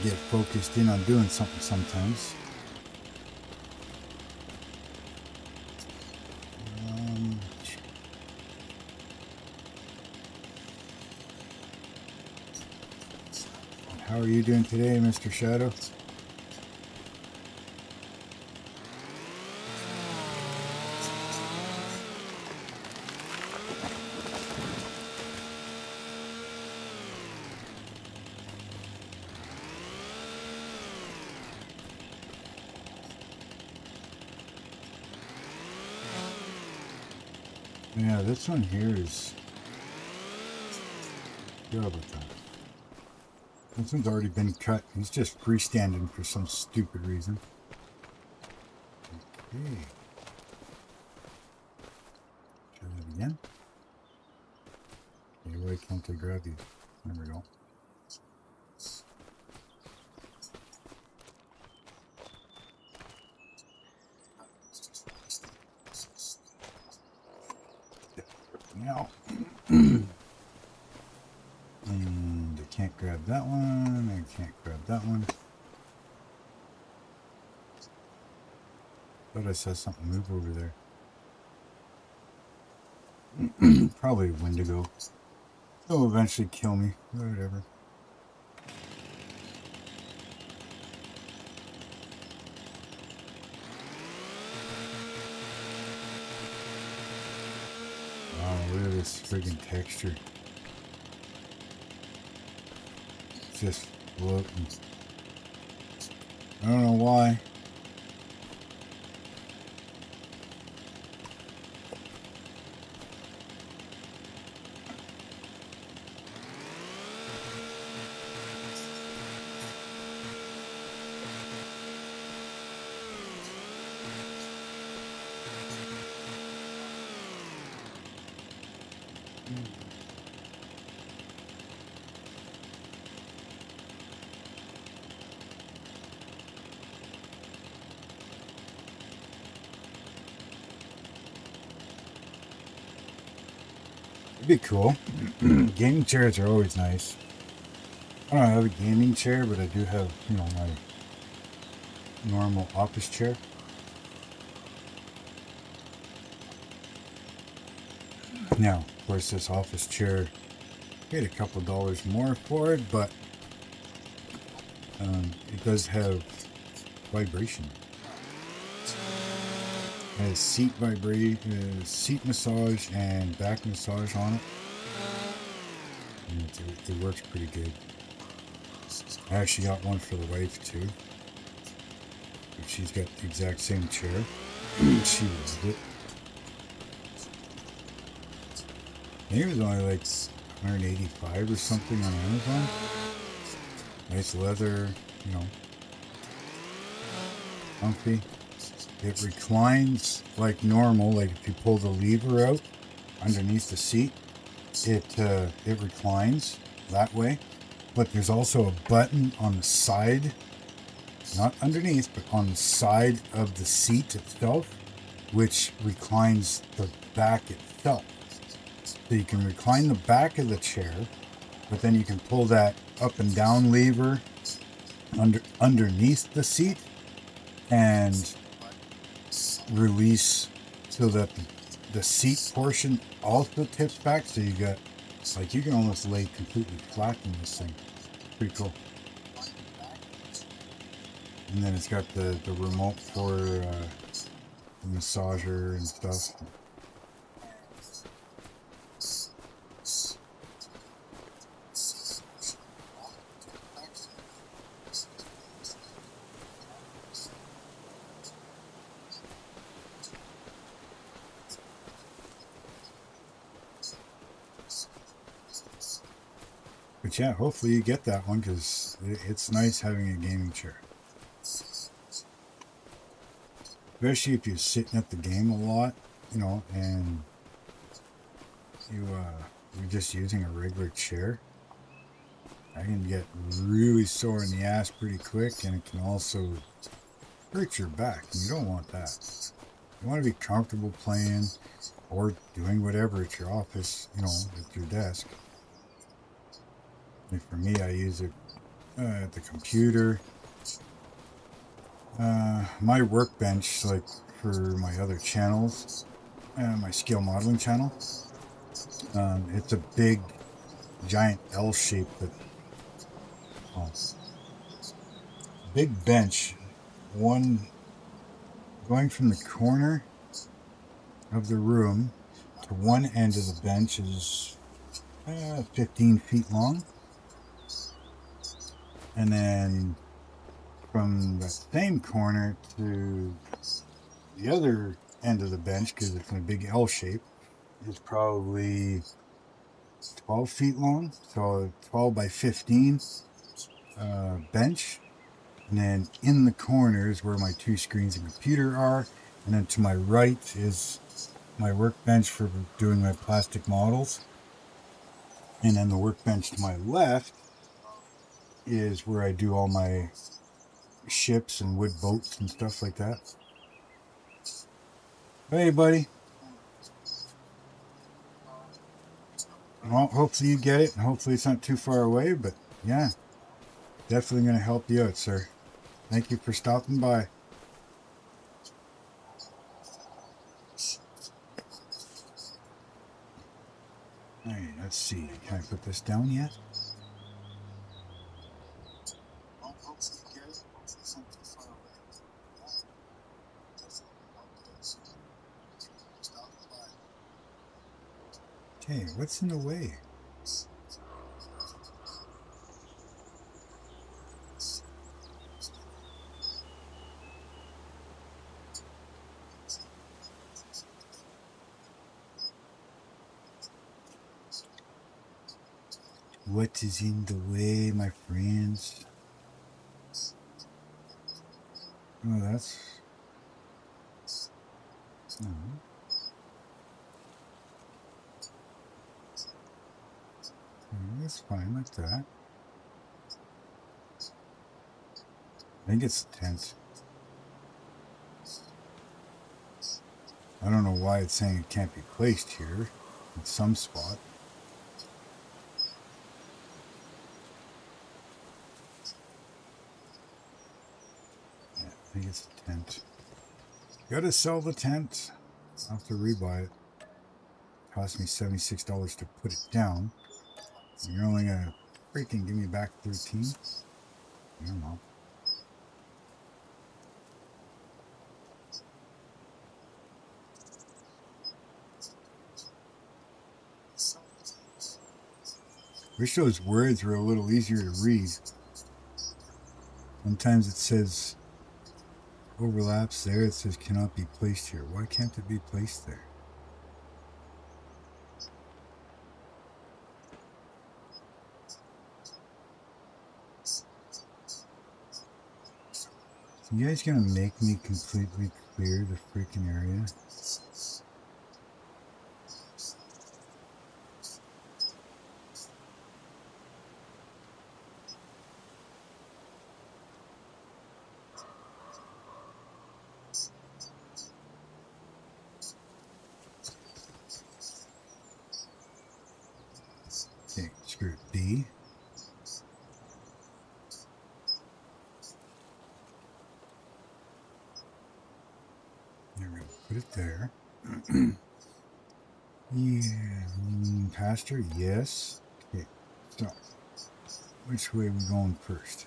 Get focused in on doing something sometimes. How are you doing today, Mr. Shadow? Yeah, this one here is... Forgot about that. This one's already been cut. He's just freestanding for some stupid reason. Okay. Try that again. Okay, why can't I grab you? There we go. Now. And I can't grab that one. I can't grab that one. Thought I saw something move over there. Probably a Wendigo. It'll eventually kill me. Whatever. Wow, look at this friggin' texture. It's just floating. I don't know why. It'd be cool. Gaming chairs are always nice. I don't have a gaming chair, but I do have, you know, my normal office chair. Now, of course, this office chair, paid a couple dollars more for it, but it does have vibration. It has seat massage and back massage on it. And it works pretty good. I actually got one for the wife too. She's got the exact same chair. She loved it. I think it was only like $185 or something on Amazon. Nice leather, you know, comfy. It reclines like normal, like if you pull the lever out underneath the seat, it reclines that way. But there's also a button on the side, not underneath, but on the side of the seat itself, which reclines the back itself. So you can recline the back of the chair, but then you can pull that up and down lever underneath the seat and release so that the seat portion also tips back, so you got, like, you can almost lay completely flat in this thing. Pretty cool. And then it's got the remote for the massager and stuff. But yeah, hopefully you get that one, because it's nice having a gaming chair. Especially if you're sitting at the game a lot, you know, and you're just using a regular chair. I can get really sore in the ass pretty quick, and it can also hurt your back, and you don't want that. You want to be comfortable playing or doing whatever at your office, you know, at your desk. And for me, I use it at the computer. My workbench, like for my other channels, my scale modeling channel, it's a big, giant L shape that, big bench, one going from the corner of the room to one end of the bench is 15 feet long, and then from the same corner to the other end of the bench, because it's in a big L shape, is probably 12 feet long, so 12 by 15 bench. And then in the corners where my two screens and computer are, and then to my right is my workbench for doing my plastic models, and then the workbench to my left is where I do all my ships and wood boats and stuff like that. Hey, buddy. Well, hopefully you get it, and hopefully it's not too far away, but yeah, definitely going to help you out, sir. Thank you for stopping by. All right, let's see. Can I put this down yet? Okay, what's in the way? What is in the way, my friends? Oh, that's... No. That's fine like that. I think it's the tent. I don't know why it's saying it can't be placed here in some spot. Yeah, I think it's the tent. Gotta sell the tent. I'll have to rebuy it. Cost me $76 to put it down. You're only gonna freaking give me back 13? I don't know. Wish those words were a little easier to read. Sometimes it says overlaps there, it says cannot be placed here. Why can't it be placed there? You guys gonna make me completely clear the freaking area? Okay, screw B. There we go. Put it there. Yeah, pasture, yes. Okay, so which way are we going first?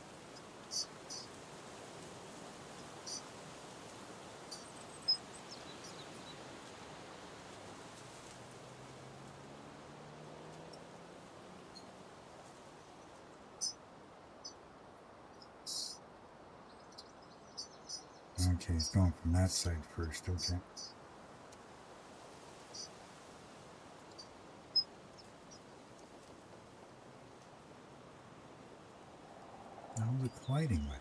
Okay, it's going from that side first, okay. the hell is it colliding with?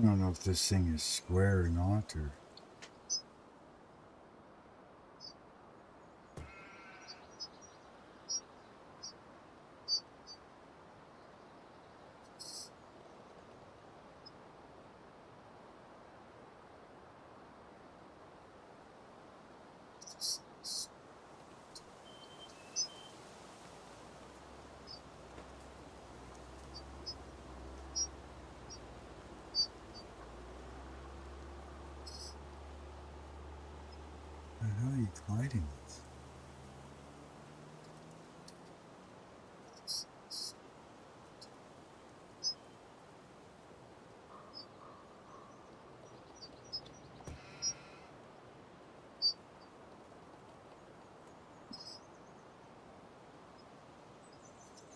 I don't know if this thing is square or not, or... What the hell are you colliding with?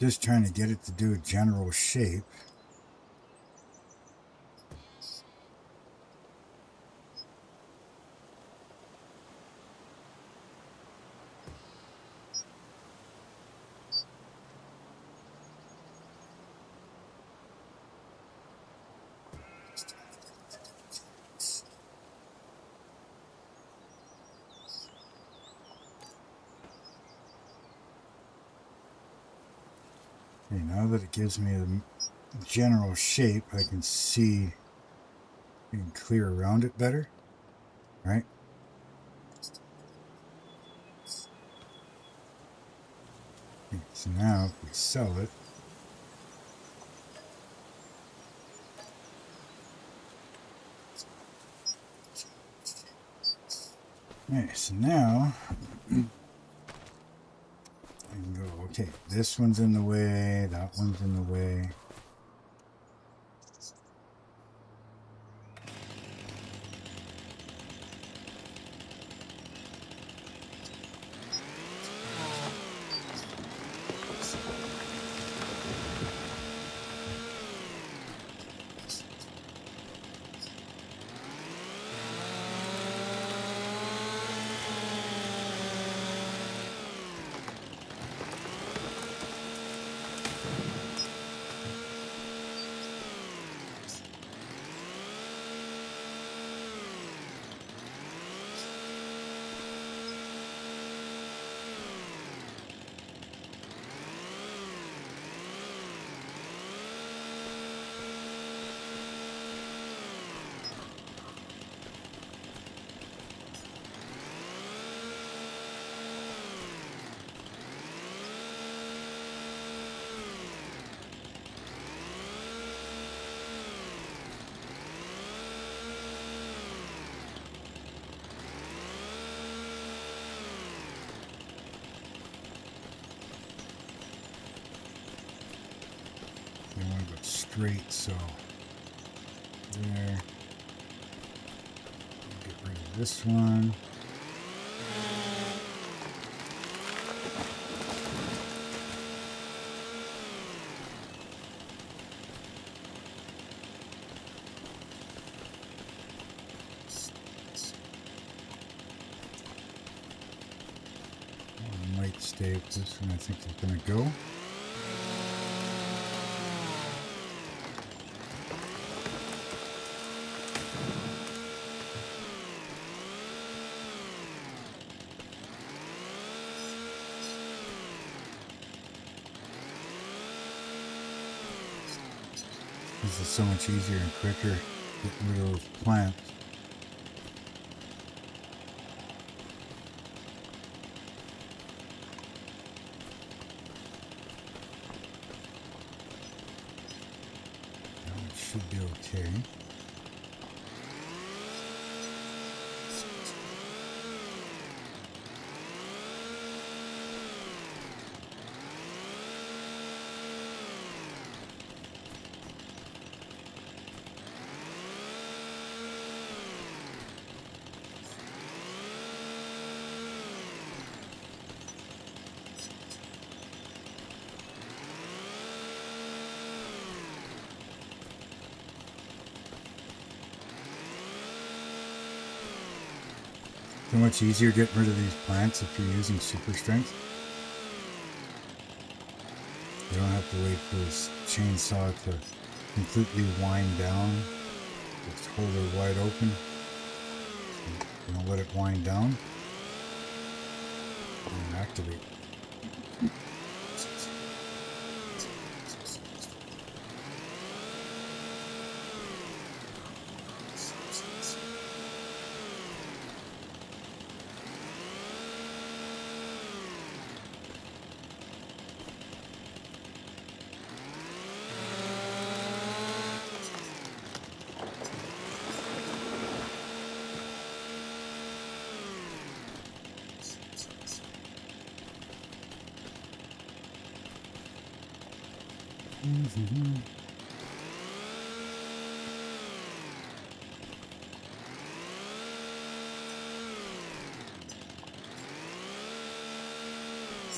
Just trying to get it to do a general shape. Okay, now that it gives me a general shape, I can see and clear around it better, right? Okay, so now if we sell it, okay, so now I can go, okay, this one's in the way, that one's in the way. I want to go straight, so there. Get rid of this one. I might stay with this one. I think it's going to go. This is so much easier and quicker getting rid of those plants. Now it should be okay. So much easier getting rid of these plants if you're using super strength. You don't have to wait for this chainsaw to completely wind down. Just hold it wide open. You know, let it wind down and activate.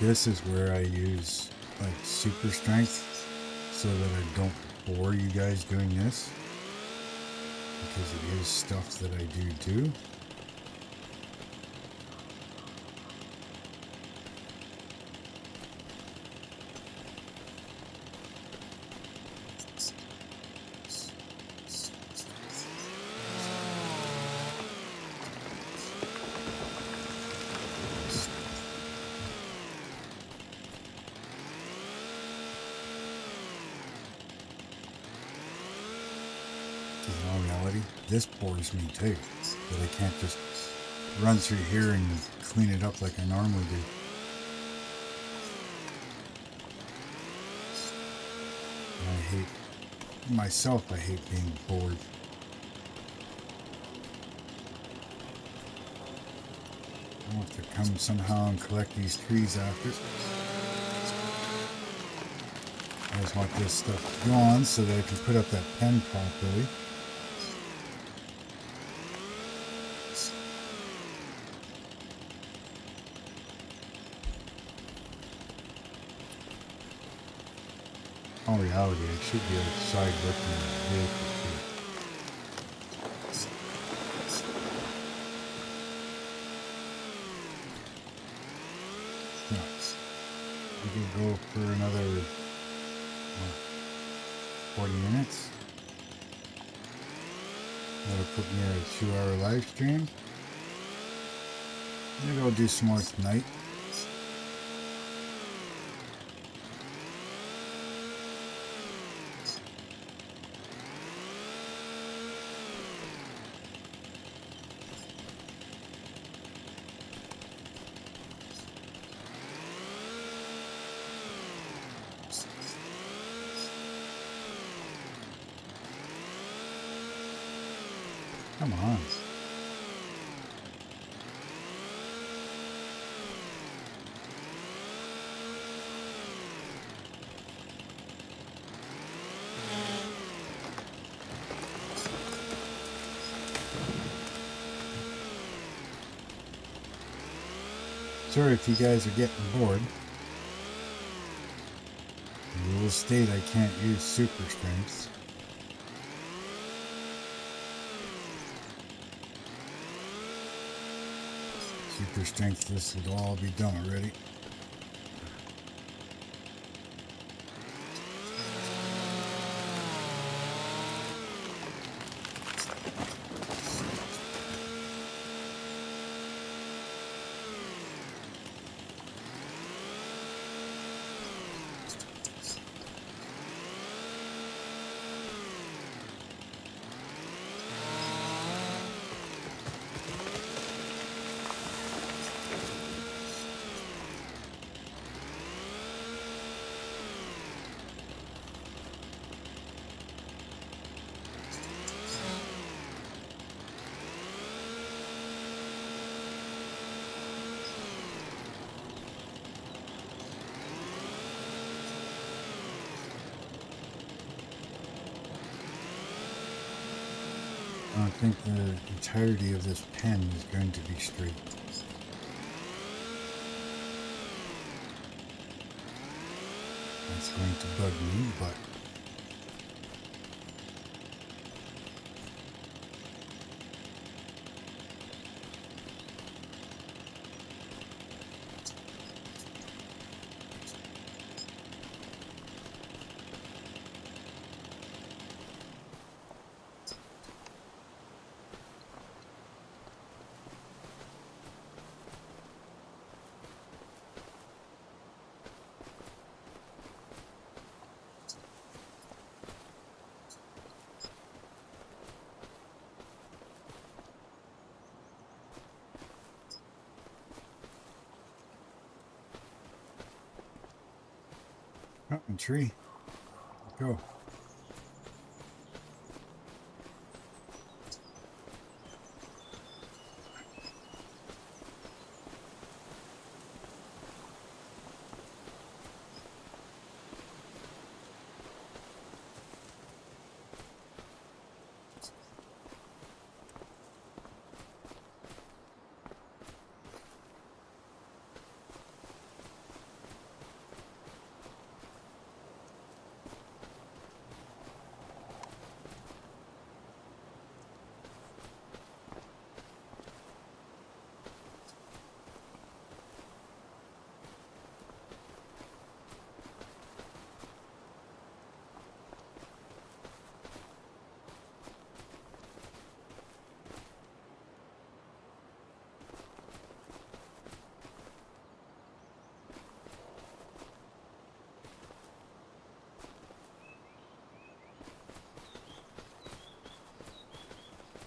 This is where I use like super strength so that I don't bore you guys doing this, because it is stuff that I do. In all reality, this bores me too, that I can't just run through here and clean it up like I normally do. And I hate being bored. I'll have to come somehow and collect these trees after. I just want this stuff gone so that I can put up that pen properly. In reality, I should be outside working on the vehicle too. So, we can go for another 40 minutes. That'll put me at a 2-hour live stream. Maybe I'll do some more tonight. Come on. Sorry if you guys are getting bored. The rules state I can't use super strengths. Super strength, this would all be done already. think the entirety of this pen is going to be straight. That's going to bug me, but oh, a tree. Go.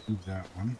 Do that one.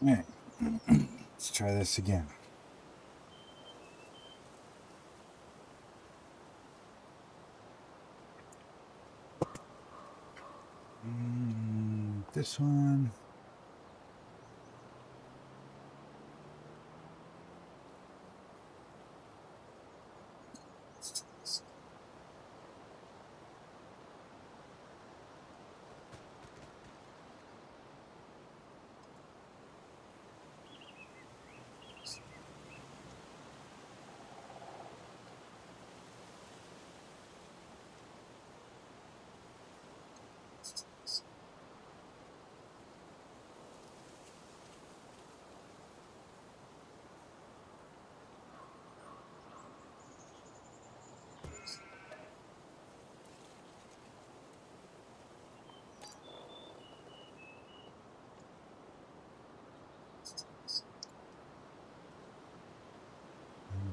Alright, let's try this again. This one.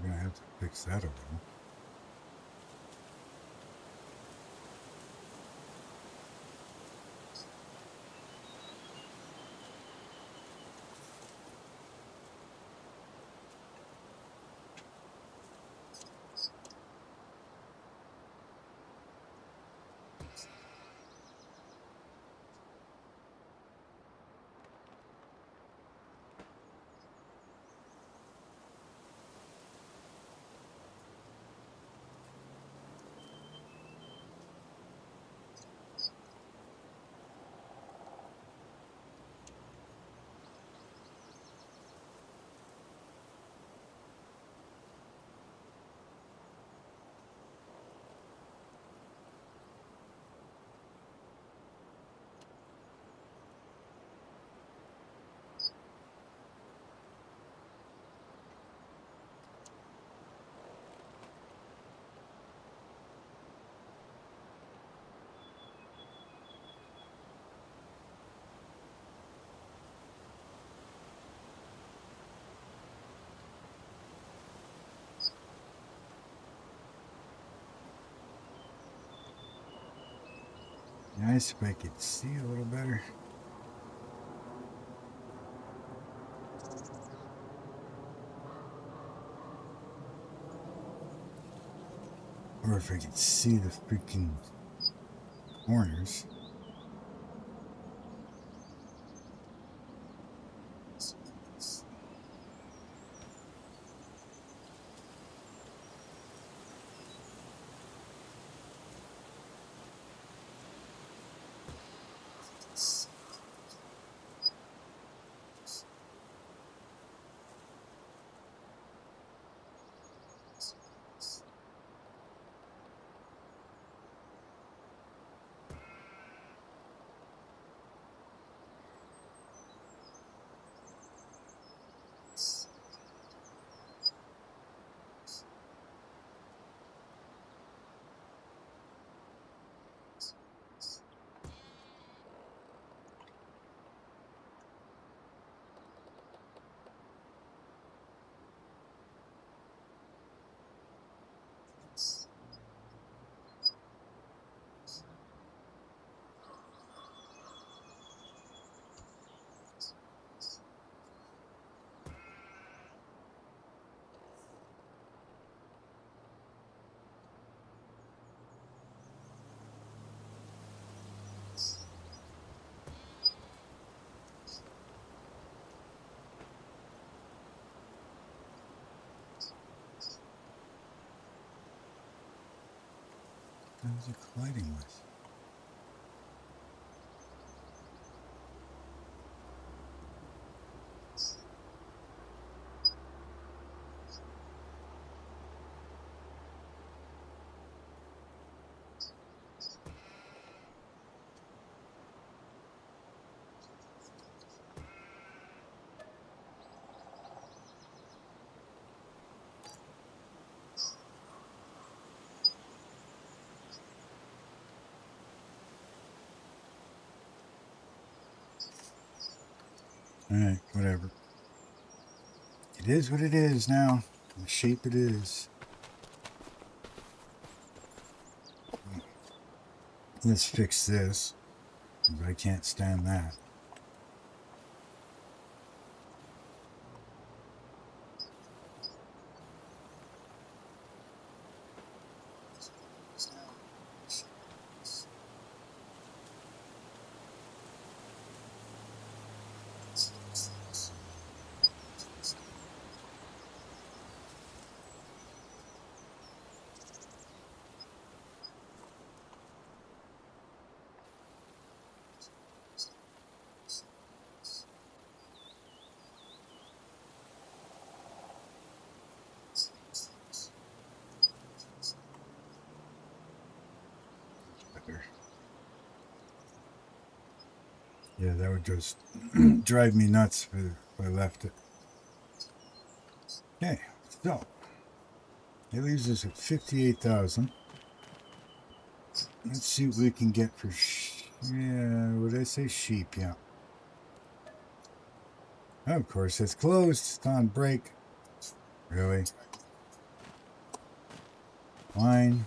I'm gonna have to fix that a little. Nice if I could see a little better. Or if I could see the freaking corners. What was it colliding with? Alright, whatever. It is what it is now. The shape it is. Let's fix this. I can't stand that. weather. Yeah, that would just drive me nuts if I left it. Okay, so it leaves us at 58,000. Let's see what we can get for what did I say? Sheep, yeah. Of course, it's closed. It's on break. Really? Fine.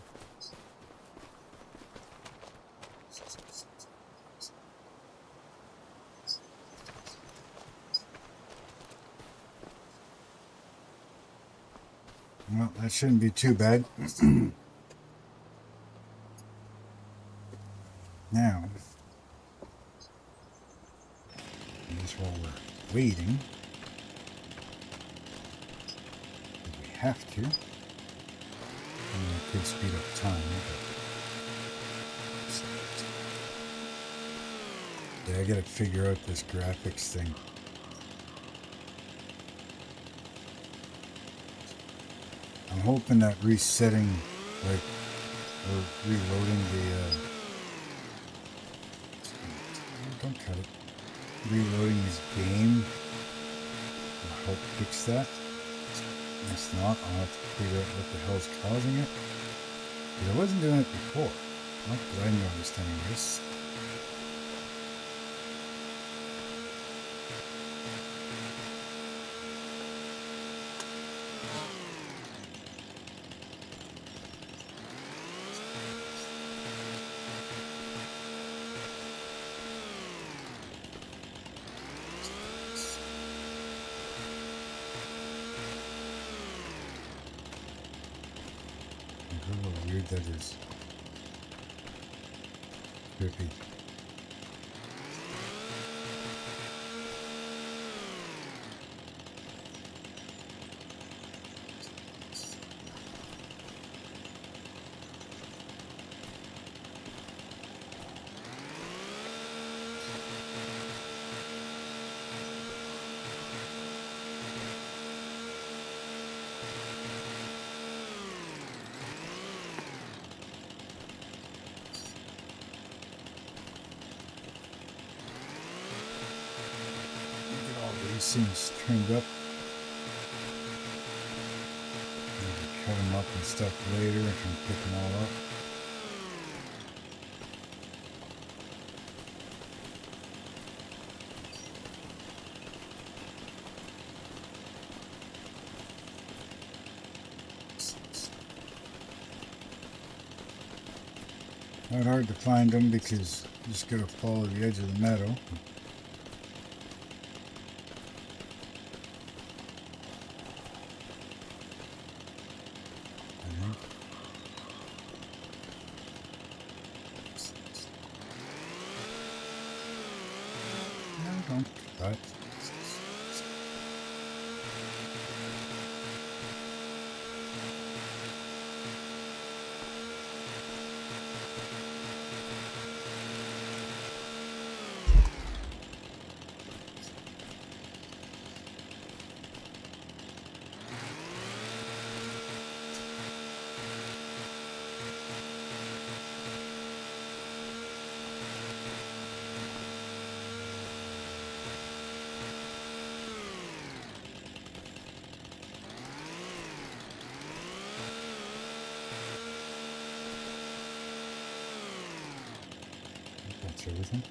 Well, that shouldn't be too bad. Now, just while we're waiting, we have to. I mean, it could speed up time, but yeah, I gotta figure out this graphics thing. I'm hoping that resetting, like, or reloading the, don't cut it, reloading this game will help fix that. If not, I'll have to figure out what the hell's causing it. Because I wasn't doing it before. Not that I noticed anyways. How weird that is. Trippy. Things turned up. Cut them up and stuff later and pick them all up. Not hard to find them because you just gotta follow the edge of the meadow. Right. That's everything.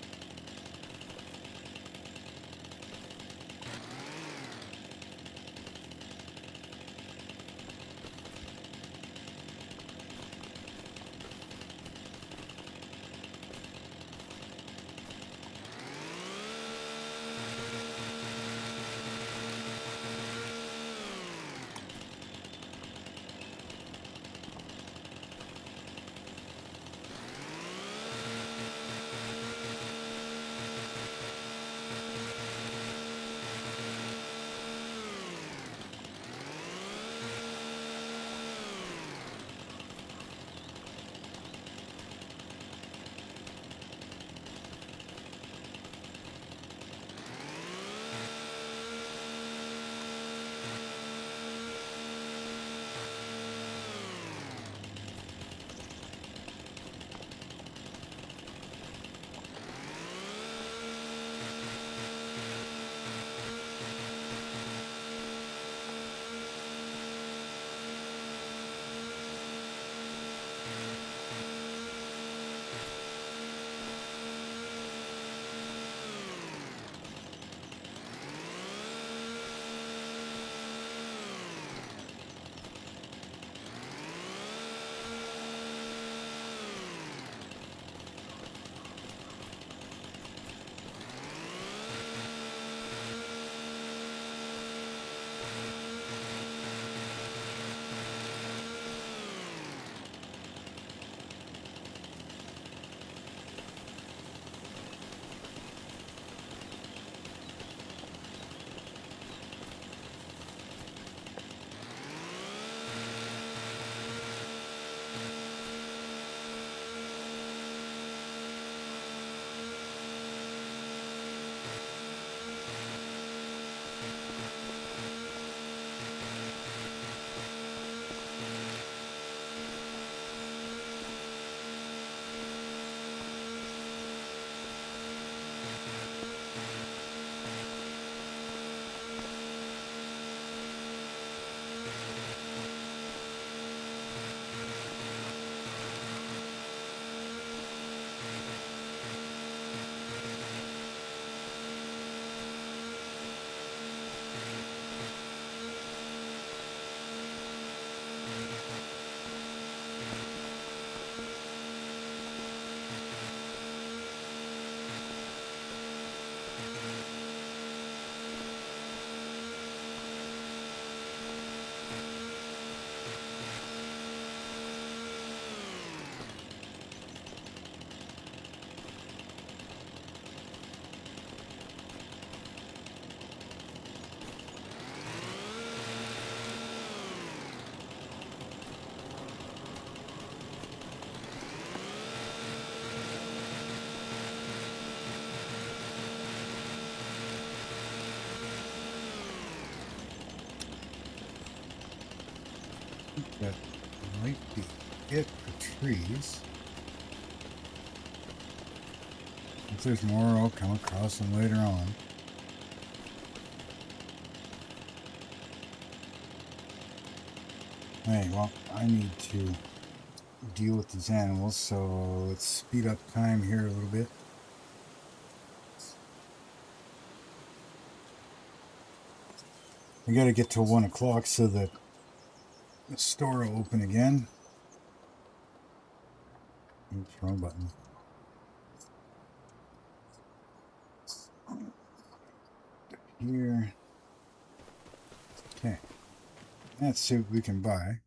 might be it for trees. If there's more, I'll come across them later on. Hey, well, I need to deal with these animals, so let's speed up time here a little bit. We gotta get till 1 o'clock so that the store will open again. Oops, wrong button. Here. Okay. Let's see what we can buy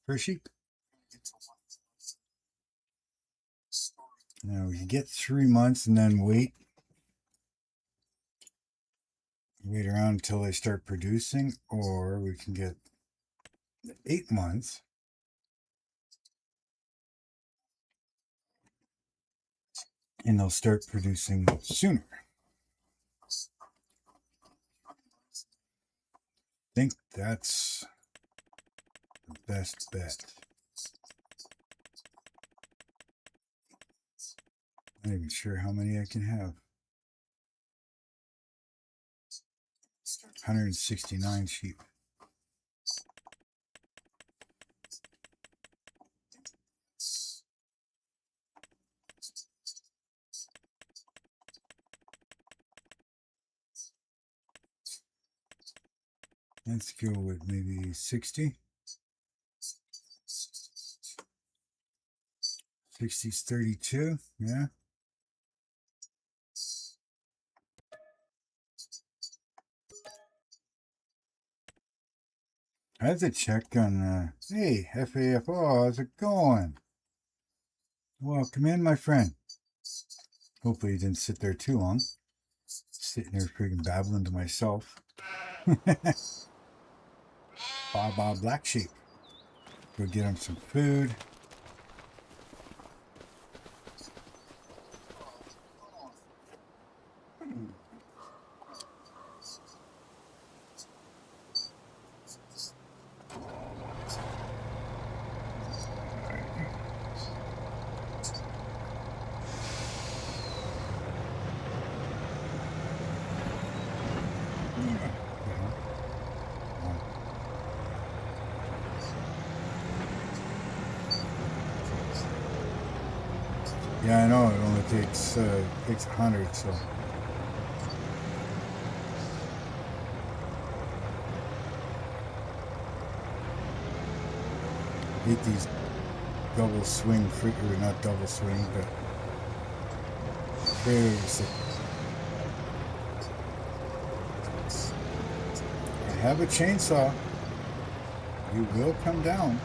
for sheep. Now we can get 3 months and then wait around until they start producing, or we can get 8 months and they'll start producing sooner. I think that's the best bet. I'm not even sure how many I can have. 169 sheep. Let's go with maybe 60. 60's 32, yeah. I have to check on, hey, FAFO, how's it going? Welcome in, my friend. Hopefully you didn't sit there too long. Sitting there freaking babbling to myself. Baba Black Sheep. Go get him some food. Yeah, I know, it only takes 100, so. Hate these double swing, or not double swing, but trailers. I have a chainsaw. You will come down.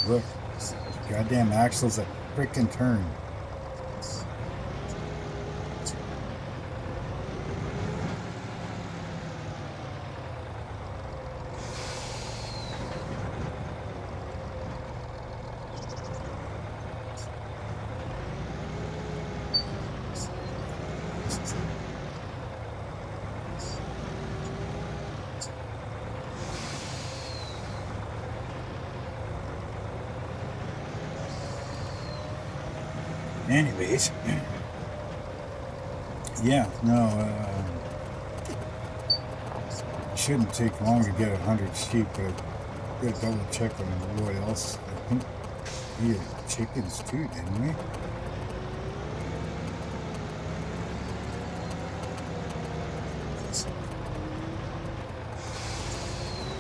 Look, goddamn axles that frickin' turn. Anyways, yeah, no, it shouldn't take long to get 100 sheep, but I gotta double check on what else. I think we had chickens too, didn't we?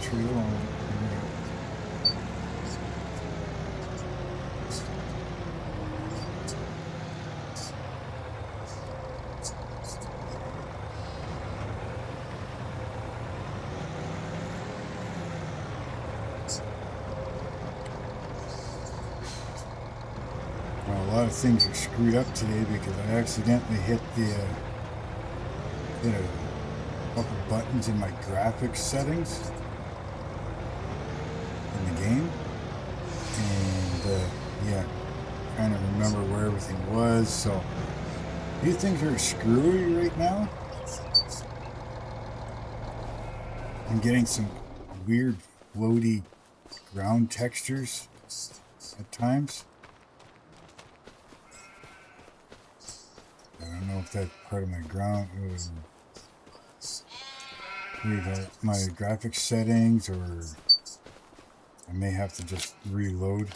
True. A lot of things are screwed up today because I accidentally hit a couple buttons in my graphics settings in the game, and yeah, trying to remember where everything was. So These things are screwy right now. I'm getting some weird floaty ground textures at times. I don't know if that's part of my ground, my graphics settings, or I may have to just reload.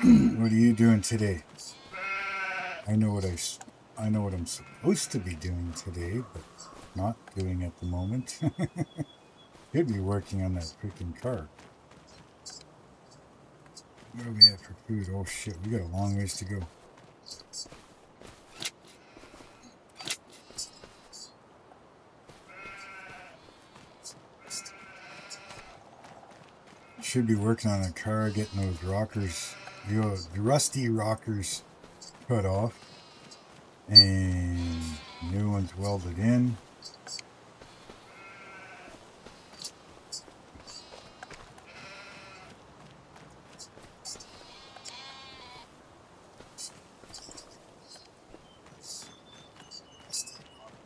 What are you doing today? I know what I'm supposed to be doing today, but not doing at the moment. Could be working on that freaking car. What do we have for food? Oh shit, we got a long ways to go. Should be working on a car, getting those rockers, the rusty rockers cut off, and new ones welded in.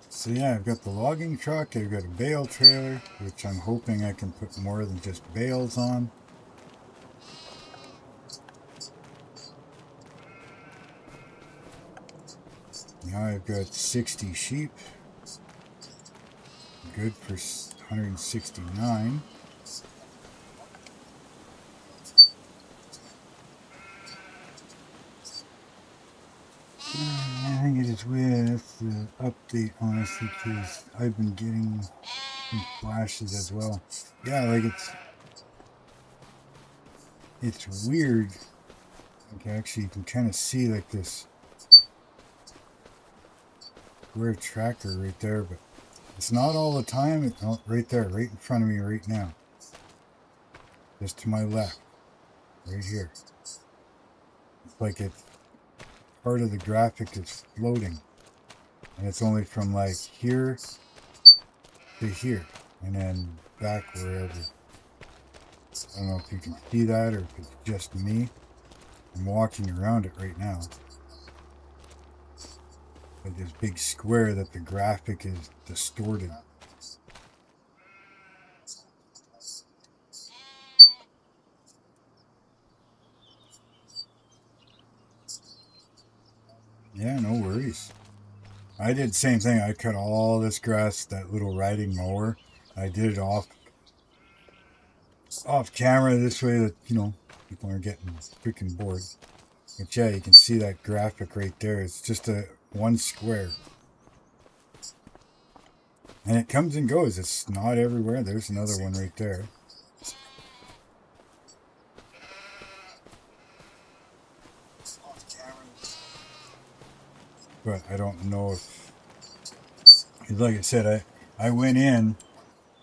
So yeah, I've got the logging truck, I've got a bale trailer, which I'm hoping I can put more than just bales on. Now I've got 60 sheep, good for 169. I think it is with the update, honestly, because I've been getting some flashes as well. Yeah, like it's weird. Okay, actually, you can kind of see like this square tracker right there, but it's not all the time. It's not right there, right in front of me right now. Just to my left, right here. It's like it's part of the graphic is floating. And it's only from like here to here. And then back wherever. I don't know if you can see that or if it's just me. I'm walking around it right now. Like this big square that the graphic is distorted. Yeah, no worries. I did the same thing. I cut all this grass, that little riding mower. I did it off camera this way that, people aren't getting freaking bored. But yeah, you can see that graphic right there. It's just a one square. And it comes and goes. It's not everywhere. There's another one right there. But I don't know if, like I said, I went in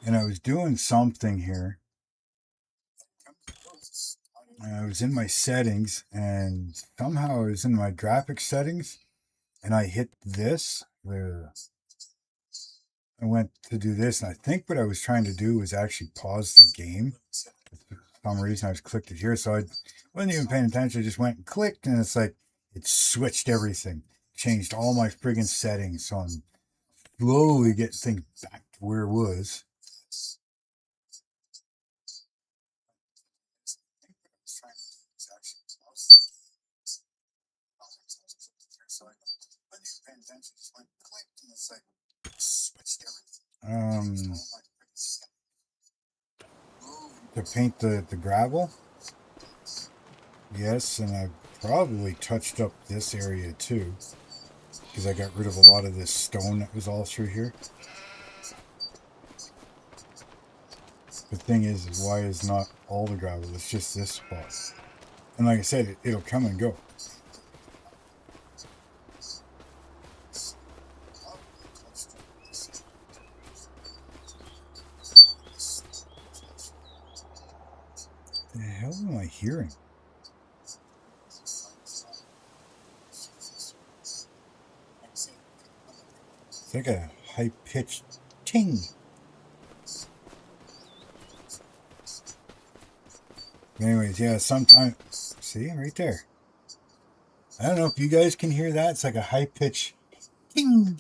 and I was doing something here. I was in my settings and somehow I was in my graphics settings and I hit this. I went to do this, and I think what I was trying to do was actually pause the game. For some reason, I was clicked it here, so I wasn't even paying attention. I just went and clicked, and it's like it switched everything, changed all my friggin' settings. So I'm slowly getting things back to where it was. Um, to paint the gravel. Yes, and I probably touched up this area too, because I got rid of a lot of this stone that was all through here. The thing is why is not all the gravel? It's just this spot. And like I said, it'll come and go. the hell am I hearing? It's like a high-pitched ting. Anyways, yeah, sometimes, see, right there. I don't know if you guys can hear that. It's like a high-pitched ting.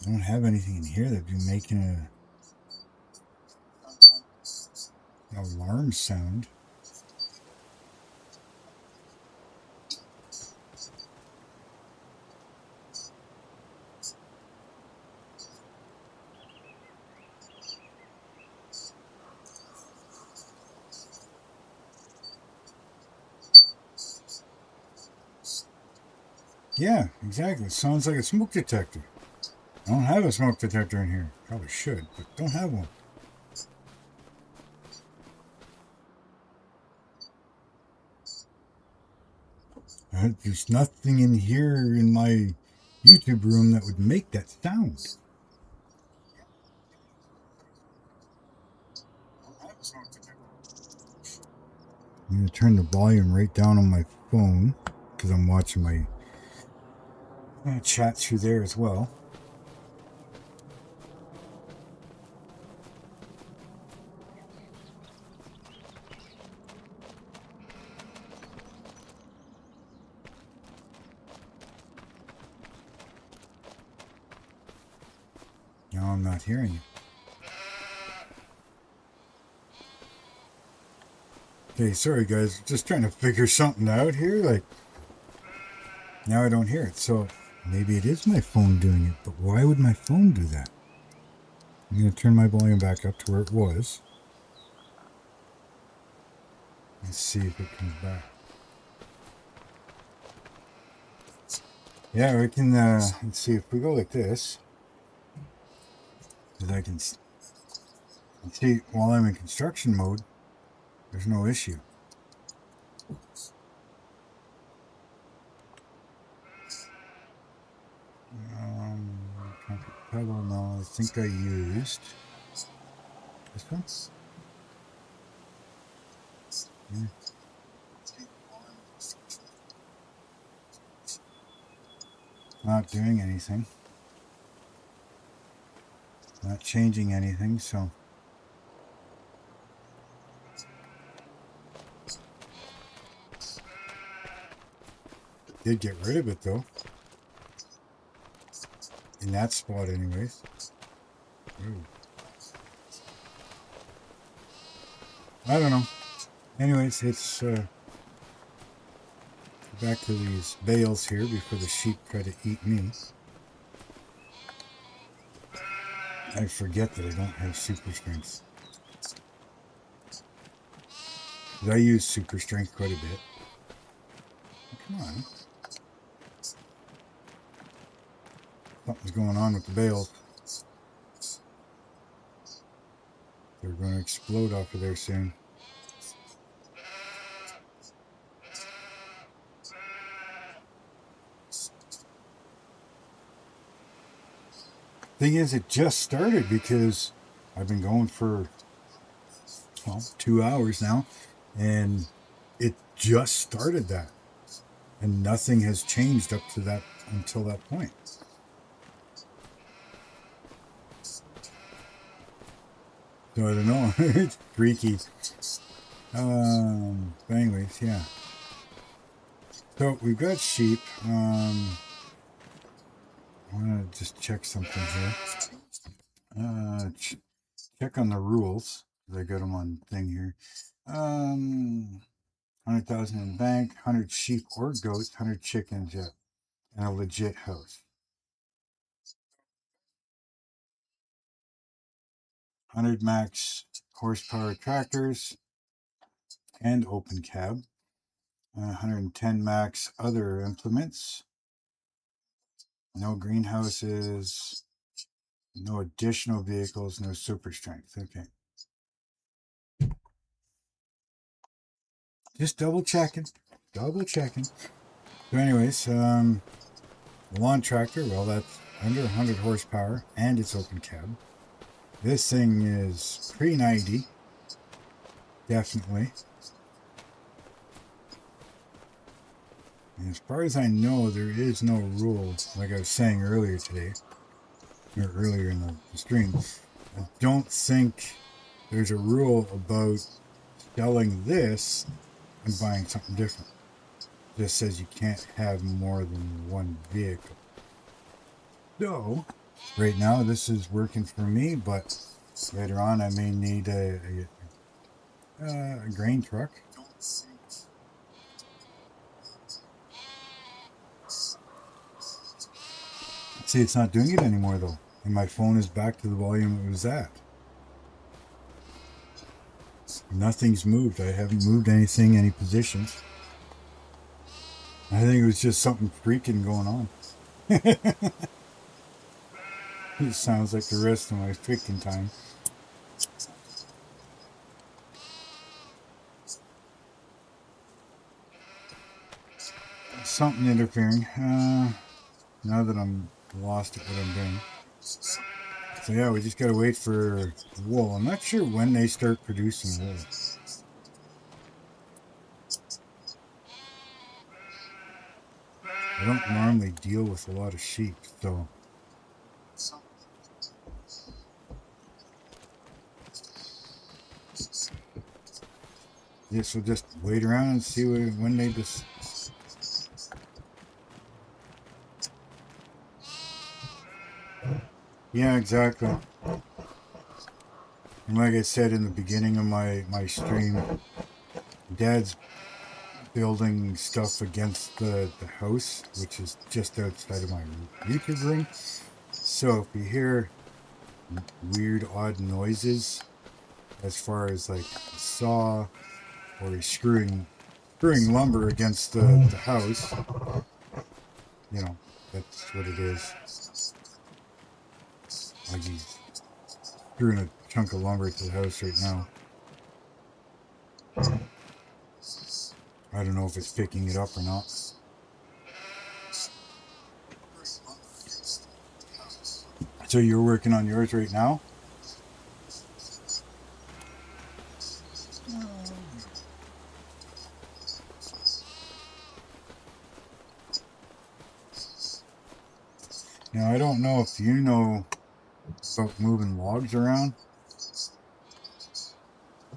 I don't have anything in here that'd be making an alarm sound. Yeah, exactly. It sounds like a smoke detector. I don't have a smoke detector in here. Probably should, but don't have one. There's nothing in here in my YouTube room that would make that sound. I'm going to turn the volume right down on my phone because I'm watching my chat through there as well. Now I'm not hearing it. Okay, sorry guys, just trying to figure something out here. Like, now I don't hear it, so maybe it is my phone doing it, but why would my phone do that? I'm going to turn my volume back up to where it was. Let's see if it comes back. Yeah, we can, let's see if we go like this. Because I can see while I'm in construction mode, there's no issue. Pebble, no, I think I used this one. Yeah. Not doing anything. Not changing anything, so. Did get rid of it though. In that spot anyways. Ooh. I don't know. Anyways, it's back to these bales here before the sheep try to eat me. I forget that I don't have super strength. I use super strength quite a bit. Come on. Something's going on with the bales. They're going to explode off of there soon. Thing is, it just started because I've been going for, well, 2 hours now, and it just started that, and nothing has changed up to that until that point. So I don't know. It's freaky. But anyways, yeah. So we've got sheep. I want to just check something here. Check on the rules. I got them on thing here. 100,000 in the bank, 100 sheep or goats, 100 chickens, yeah, and a legit house. 100 max horsepower tractors and open cab. 110 max other implements. No greenhouses. No additional vehicles. No super strength. Okay. Just double checking. Double checking. So anyways, The lawn tractor, well, that's under 100 horsepower and it's open cab. This thing is pre-90, definitely. And as far as I know, there is no rule, like I was saying earlier today, or earlier in the stream. I don't think there's a rule about selling this and buying something different. It just says you can't have more than one vehicle. So, right now this is working for me, but later on I may need a grain truck. See, it's not doing it anymore though, and my phone is back to the volume it was at. Nothing's moved. I haven't moved anything, any positions. I think it was just something freaking going on. It sounds like the rest of my freaking time. Something interfering. Now that I'm lost at what I'm doing. So yeah, we just gotta wait for wool. I'm not sure when they start producing wool. I don't normally deal with a lot of sheep, so yes, we'll just wait around and see when they just. Yeah, exactly. And like I said in the beginning of my stream, Dad's building stuff against the house, which is just outside of my YouTube room. So if you hear weird, odd noises, as far as like a saw or he's screwing lumber against the house, you know, that's what it is. Like he's screwing a chunk of lumber to the house right now. I don't know if it's picking it up or not. So you're working on yours right now? Now I don't know if you know about moving logs around.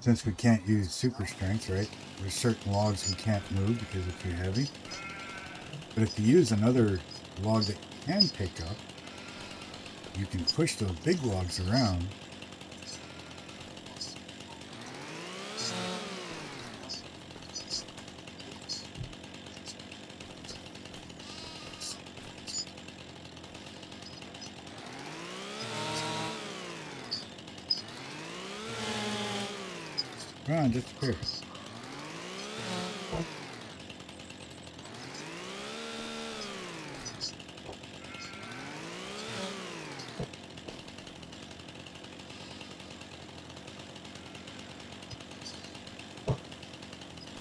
Since we can't use super strength, right? There's certain logs we can't move because they're too heavy. But if you use another log that you can pick up, you can push those big logs around. Come on, disappear.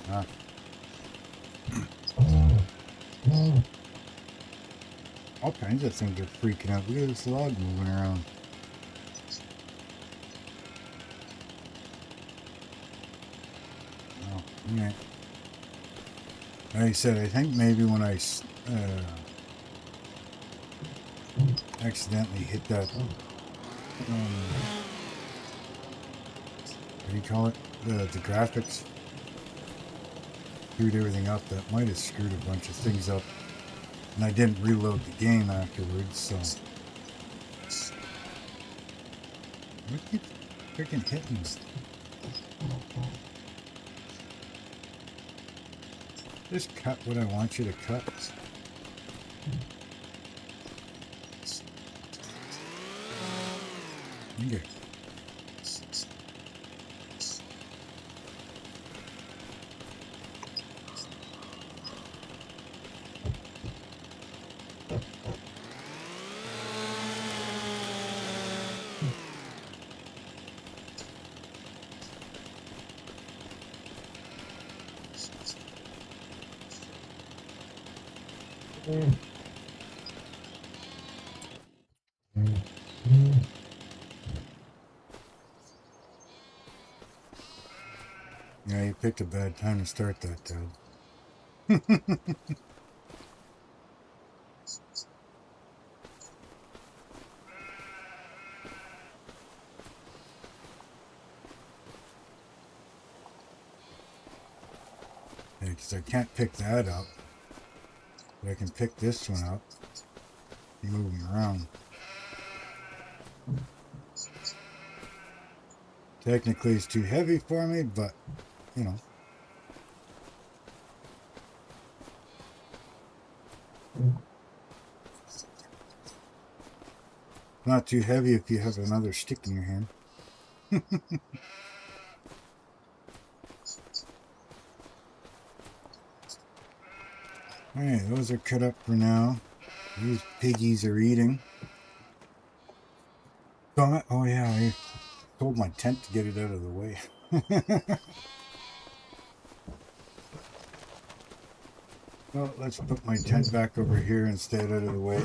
Ah. All kinds of things are freaking out. Look at this log moving around. Oh, okay. Like I said, I think maybe when I accidentally hit that, what do you call it? The graphics, screwed everything up. That might have screwed a bunch of things up. And I didn't reload the game afterwards, so. What keeps freaking hitting me? Just cut what I want you to cut. Okay. Yeah, you picked a bad time to start that, Dad. Because I can't pick that up, but I can pick this one up and move them around. Technically, it's too heavy for me, but you know. Not too heavy if you have another stick in your hand. Alright, those are cut up for now. These piggies are eating. Oh yeah, I told my tent to get it out of the way. Well, let's put my tent back over here and stay out of the way.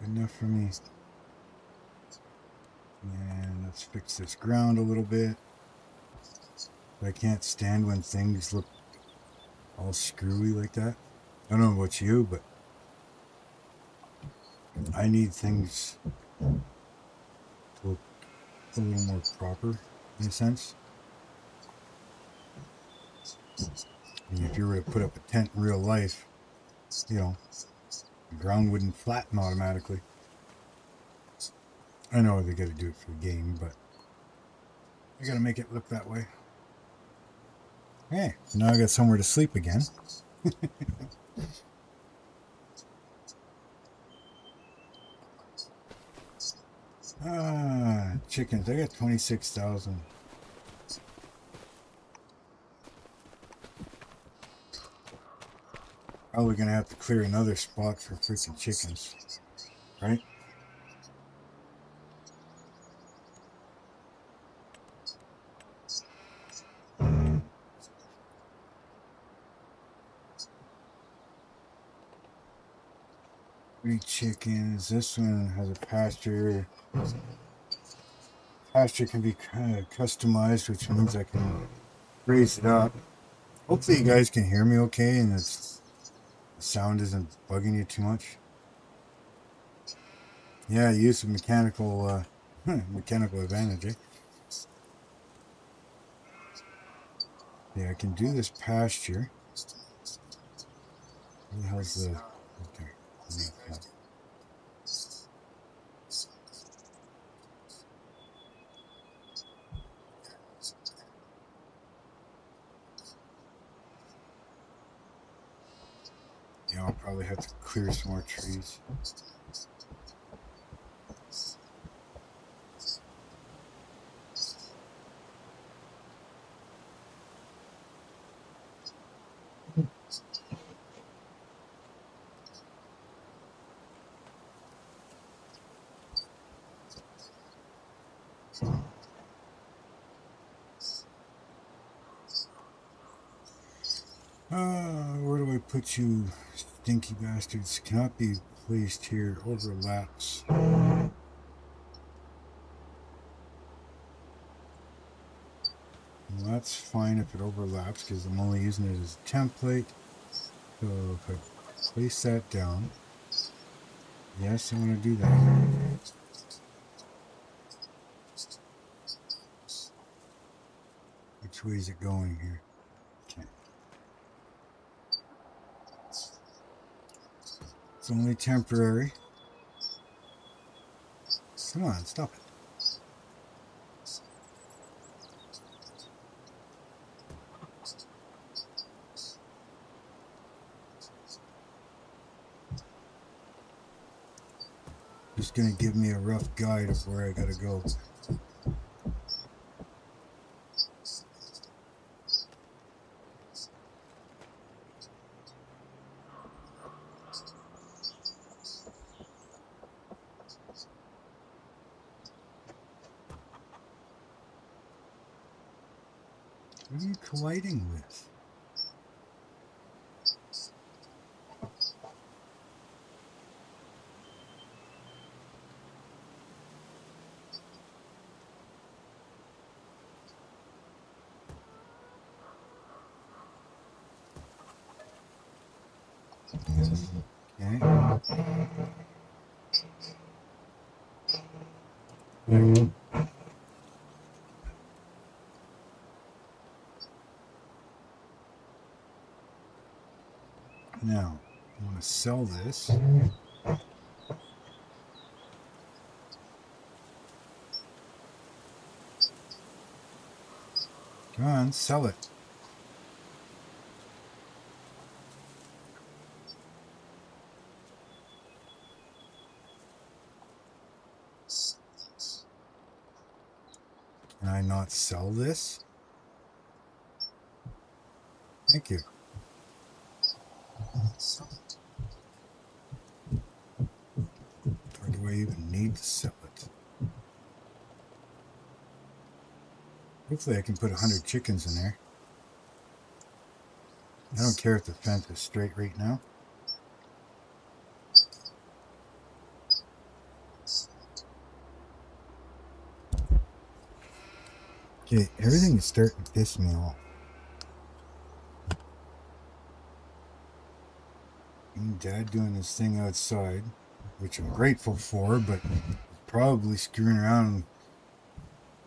Good enough for me. And let's fix this ground a little bit. I can't stand when things look all screwy like that. I don't know about you, but I need things to look a little more proper, in a sense. I mean, if you were to put up a tent in real life, you know, the ground wouldn't flatten automatically. I know they got to do it for the game, but I got to make it look that way. Hey, so now I got somewhere to sleep again. Chickens. I got 26,000. Probably gonna have to clear another spot for freaking chickens, right? Three chickens. This one has a pasture. Pasture can be customized, which means I can raise it up. Hopefully you guys can hear me okay and the sound isn't bugging you too much. Yeah, use of mechanical mechanical advantage, eh? Yeah, I can do this pasture. Where the hell's the... Okay. Yeah, I'll probably have to clear some more trees. Where do I put you, stinky bastards? Cannot be placed here. Overlaps. Well, that's fine if it overlaps because I'm only using it as a template. So if I place that down, yes, I'm going to do that. Which way is it going here? Okay. It's only temporary. Come on, stop it. Just going to give me a rough guide of where I got to go. What are you colliding with? Okay. Now, I want to sell this. Come on, sell it. Can I not sell this? Thank you. Or do I even need to sell it? Hopefully I can put 100 chickens in there. I don't care if the fence is straight right now. Okay, everything is starting to piss me off. And Dad doing this thing outside, which I'm grateful for, but probably screwing around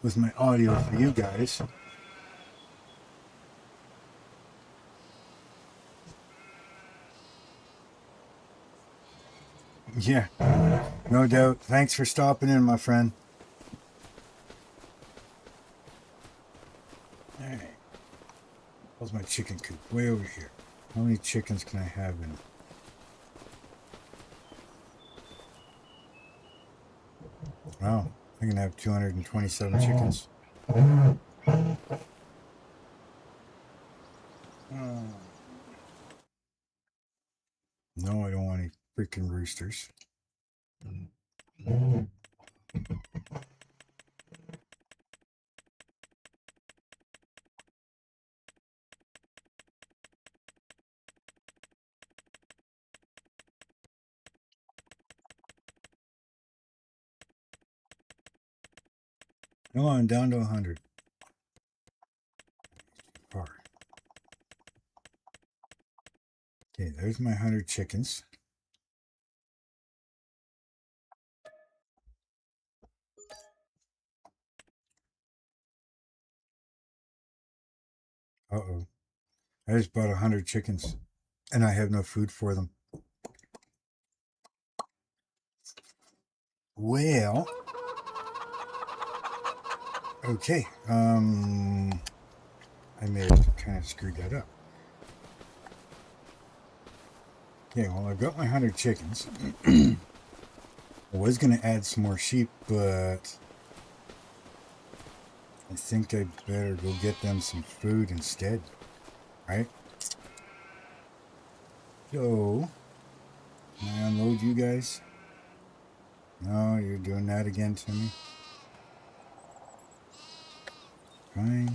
with my audio for you guys. Yeah, no doubt. Thanks for stopping in, my friend. Alright. How's my chicken coop? Way over here. How many chickens can I have in it? Wow, I'm gonna have 227 chickens. No, I don't want any freaking roosters. Come on, down to 100. Far. Okay, there's my 100 chickens. Uh-oh. I just bought 100 chickens, and I have no food for them. Well, okay. I may have kind of screwed that up. Okay, well, I've got my 100 chickens. I was going to add some more sheep, but I think I'd better go get them some food instead, right? So, can I unload you guys? No, you're doing that again to me? Fine.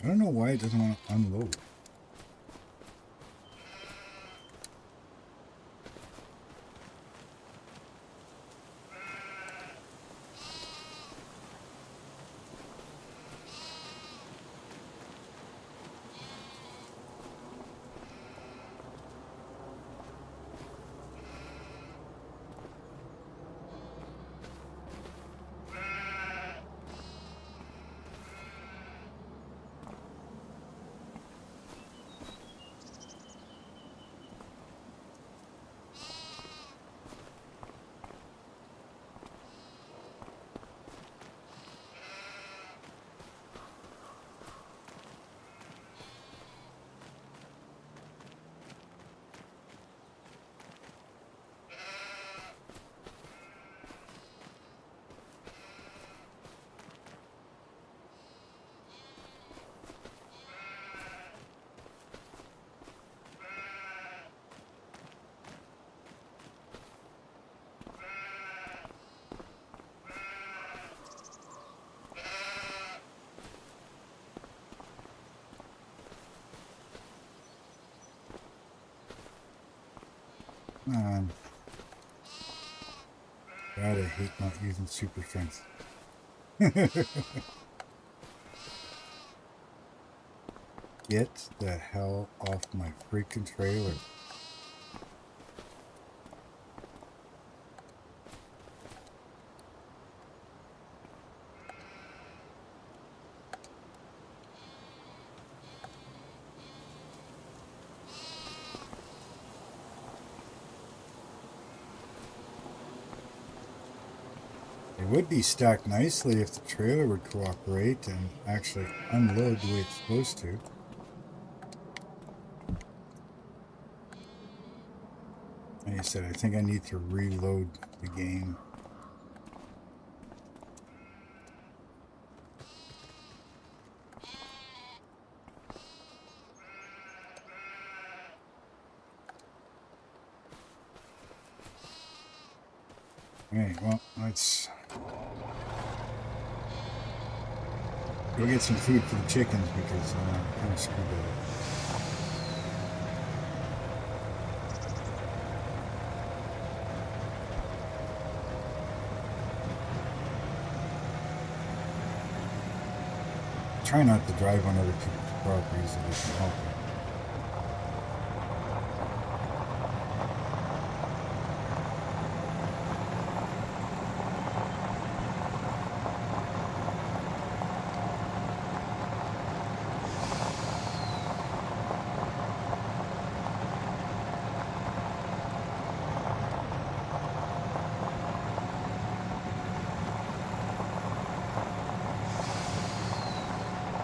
I don't know why it doesn't want to unload. God, I hate not using super strength. Get the hell off my freaking trailer. It would be stacked nicely if the trailer would cooperate and actually unload the way it's supposed to. Like I said, I think I need to reload the game. Okay, well, let's go get some food for the chickens because I'm kind of screwed up. Try not to drive on other people's properties if they can help it.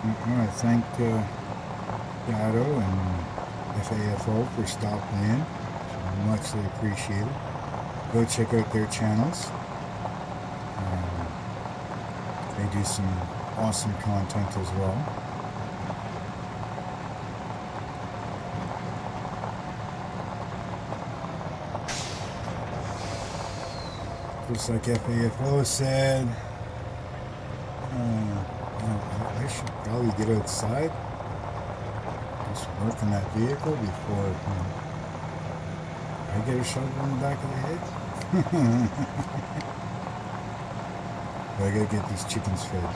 I want to thank Dado and FAFO for stopping in. Muchly appreciated. Go check out their channels. They do some awesome content as well. Just like FAFO said, I should probably get outside, just work on that vehicle before I get a shovel in the back of the head. But I gotta get these chickens fed.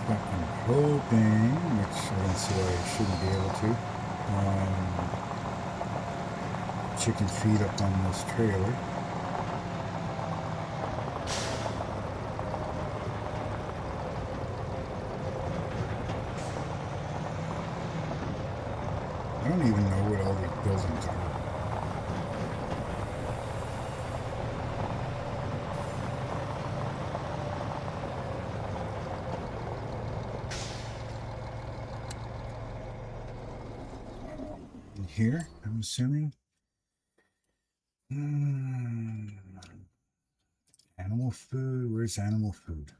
But I'm hoping, which I don't see why I shouldn't be able to, chicken feed up on this trailer. I don't even know what all these buildings are. In here, I'm assuming. Animal food. Where's animal food?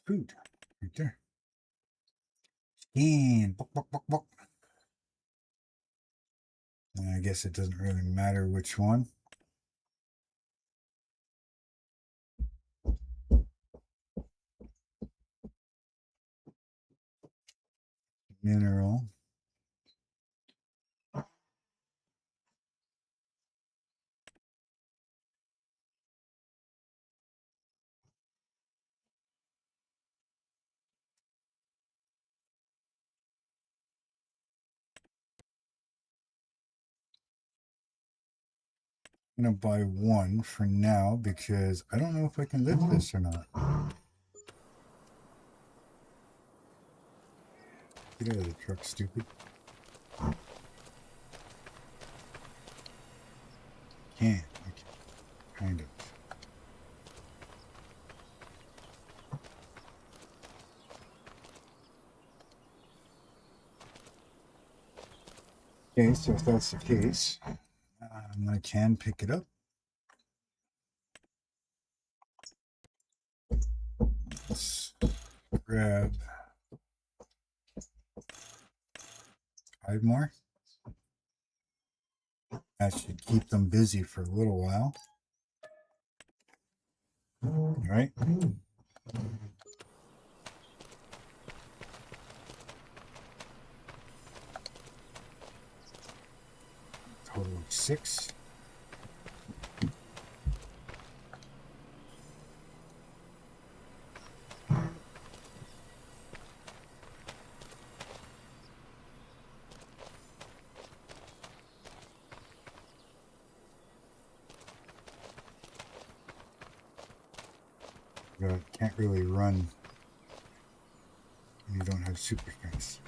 Food. Right there. And buck, buck, buck, buck. And I guess it doesn't really matter which one. Mineral. I'm gonna buy one for now because I don't know if I can lift this or not. Get out of the truck, stupid. Can't. Okay. Kind of. Okay, so if that's the case, I can pick it up. Let's grab 5 more. That should keep them busy for a little while. All right. total of 6. Can't really run when you don't have super strength.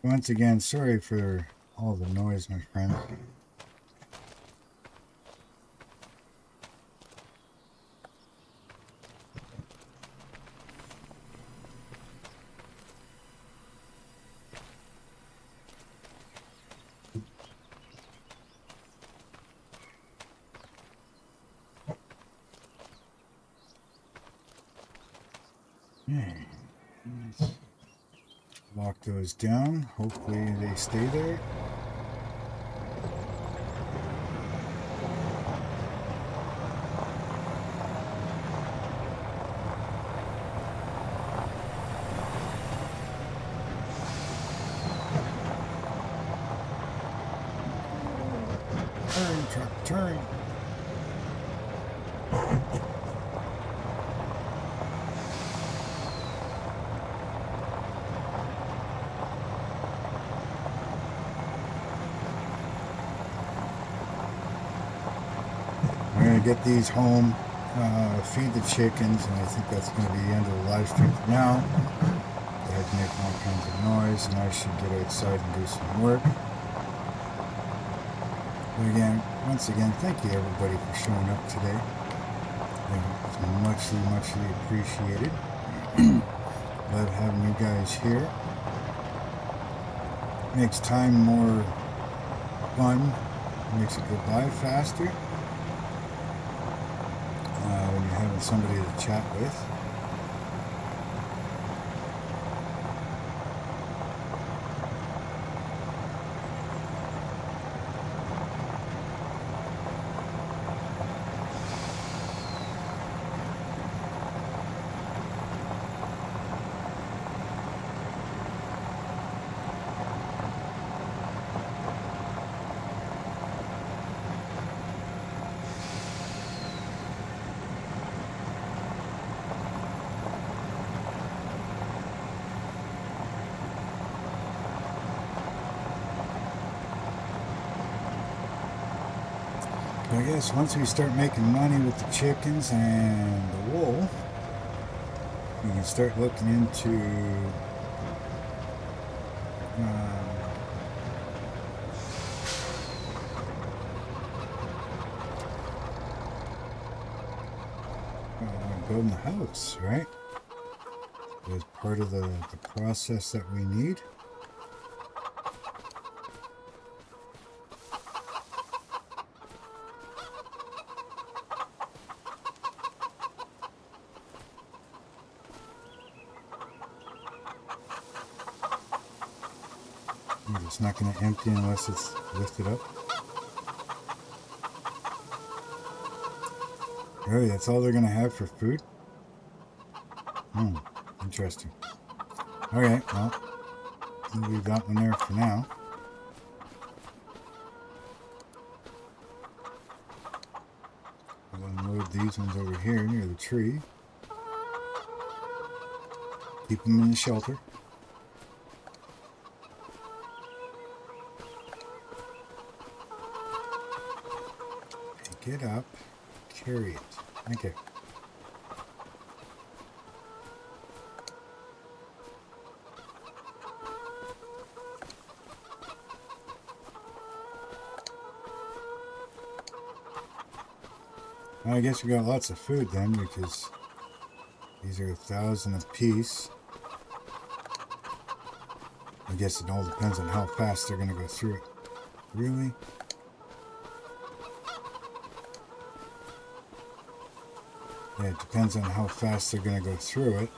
Once again, sorry for all the noise, my friend. Okay. Let's lock those down. Hopefully they stay there. Turn, truck, turn. We're going to get these home, feed the chickens, and I think that's going to be the end of the live stream for now. Guys making all kinds of noise, and I should get outside and do some work. But again, once again, thank you everybody for showing up today. It's muchly appreciated. Love having you guys here. Makes time more fun. Makes it go by faster. When you're having somebody to chat with. I guess once we start making money with the chickens and the wool, we can start looking into building the house, right? As part of the process that we need. It's not going to empty unless it's lifted up. Really, that's all they're going to have for food? Interesting. Alright, well, we'll leave that one there for now. We'll unload these ones over here near the tree. Keep them in the shelter. Pick it up, carry it. Okay. Well, I guess we got lots of food then, because these are 1,000 a piece. I guess it all depends on how fast they're going to go through it. Really? Yeah, it depends on how fast they're going to go through it.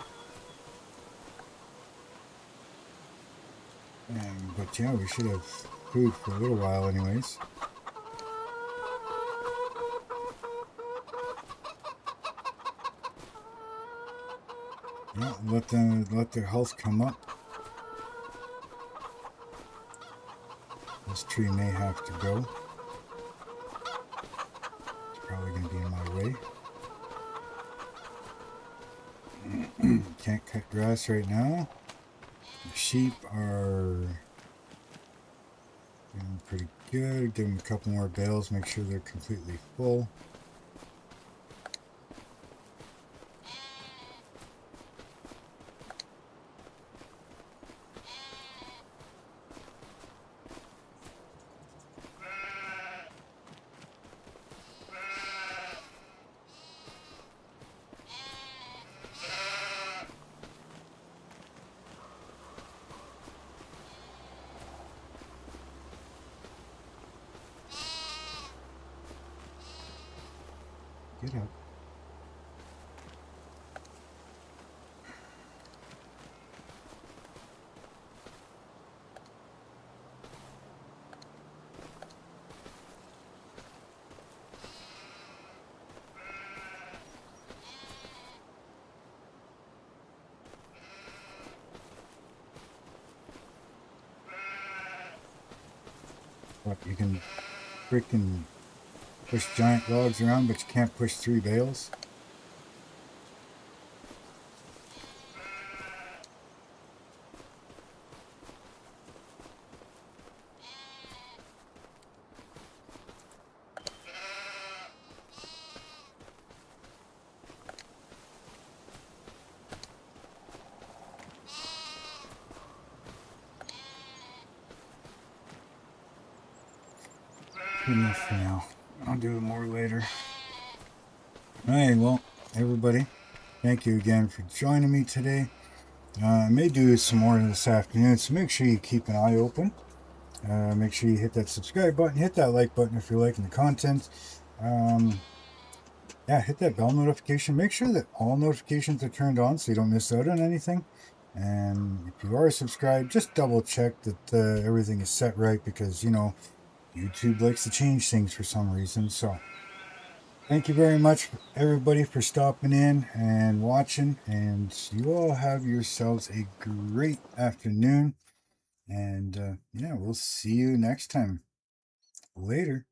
But yeah, we should have food for a little while anyways. Yeah, let their health come up. This tree may have to go. It's probably going to be in my way. Can't cut grass right now. The sheep are doing pretty good. Give them a couple more bales, make sure they're completely full. Get up. What, you can freaking push giant logs around, but you can't push 3 bales? Good enough for now. I'll do more later. Alright, well, everybody, thank you again for joining me today. I may do some more this afternoon, so make sure you keep an eye open. Make sure you hit that subscribe button, hit that like button if you're liking the content. Yeah, hit that bell notification. Make sure that all notifications are turned on so you don't miss out on anything. And if you are subscribed, just double check that everything is set right, because, you know, YouTube likes to change things for some reason. So thank you very much, everybody, for stopping in and watching. And you all have yourselves a great afternoon. And yeah, we'll see you next time. Later.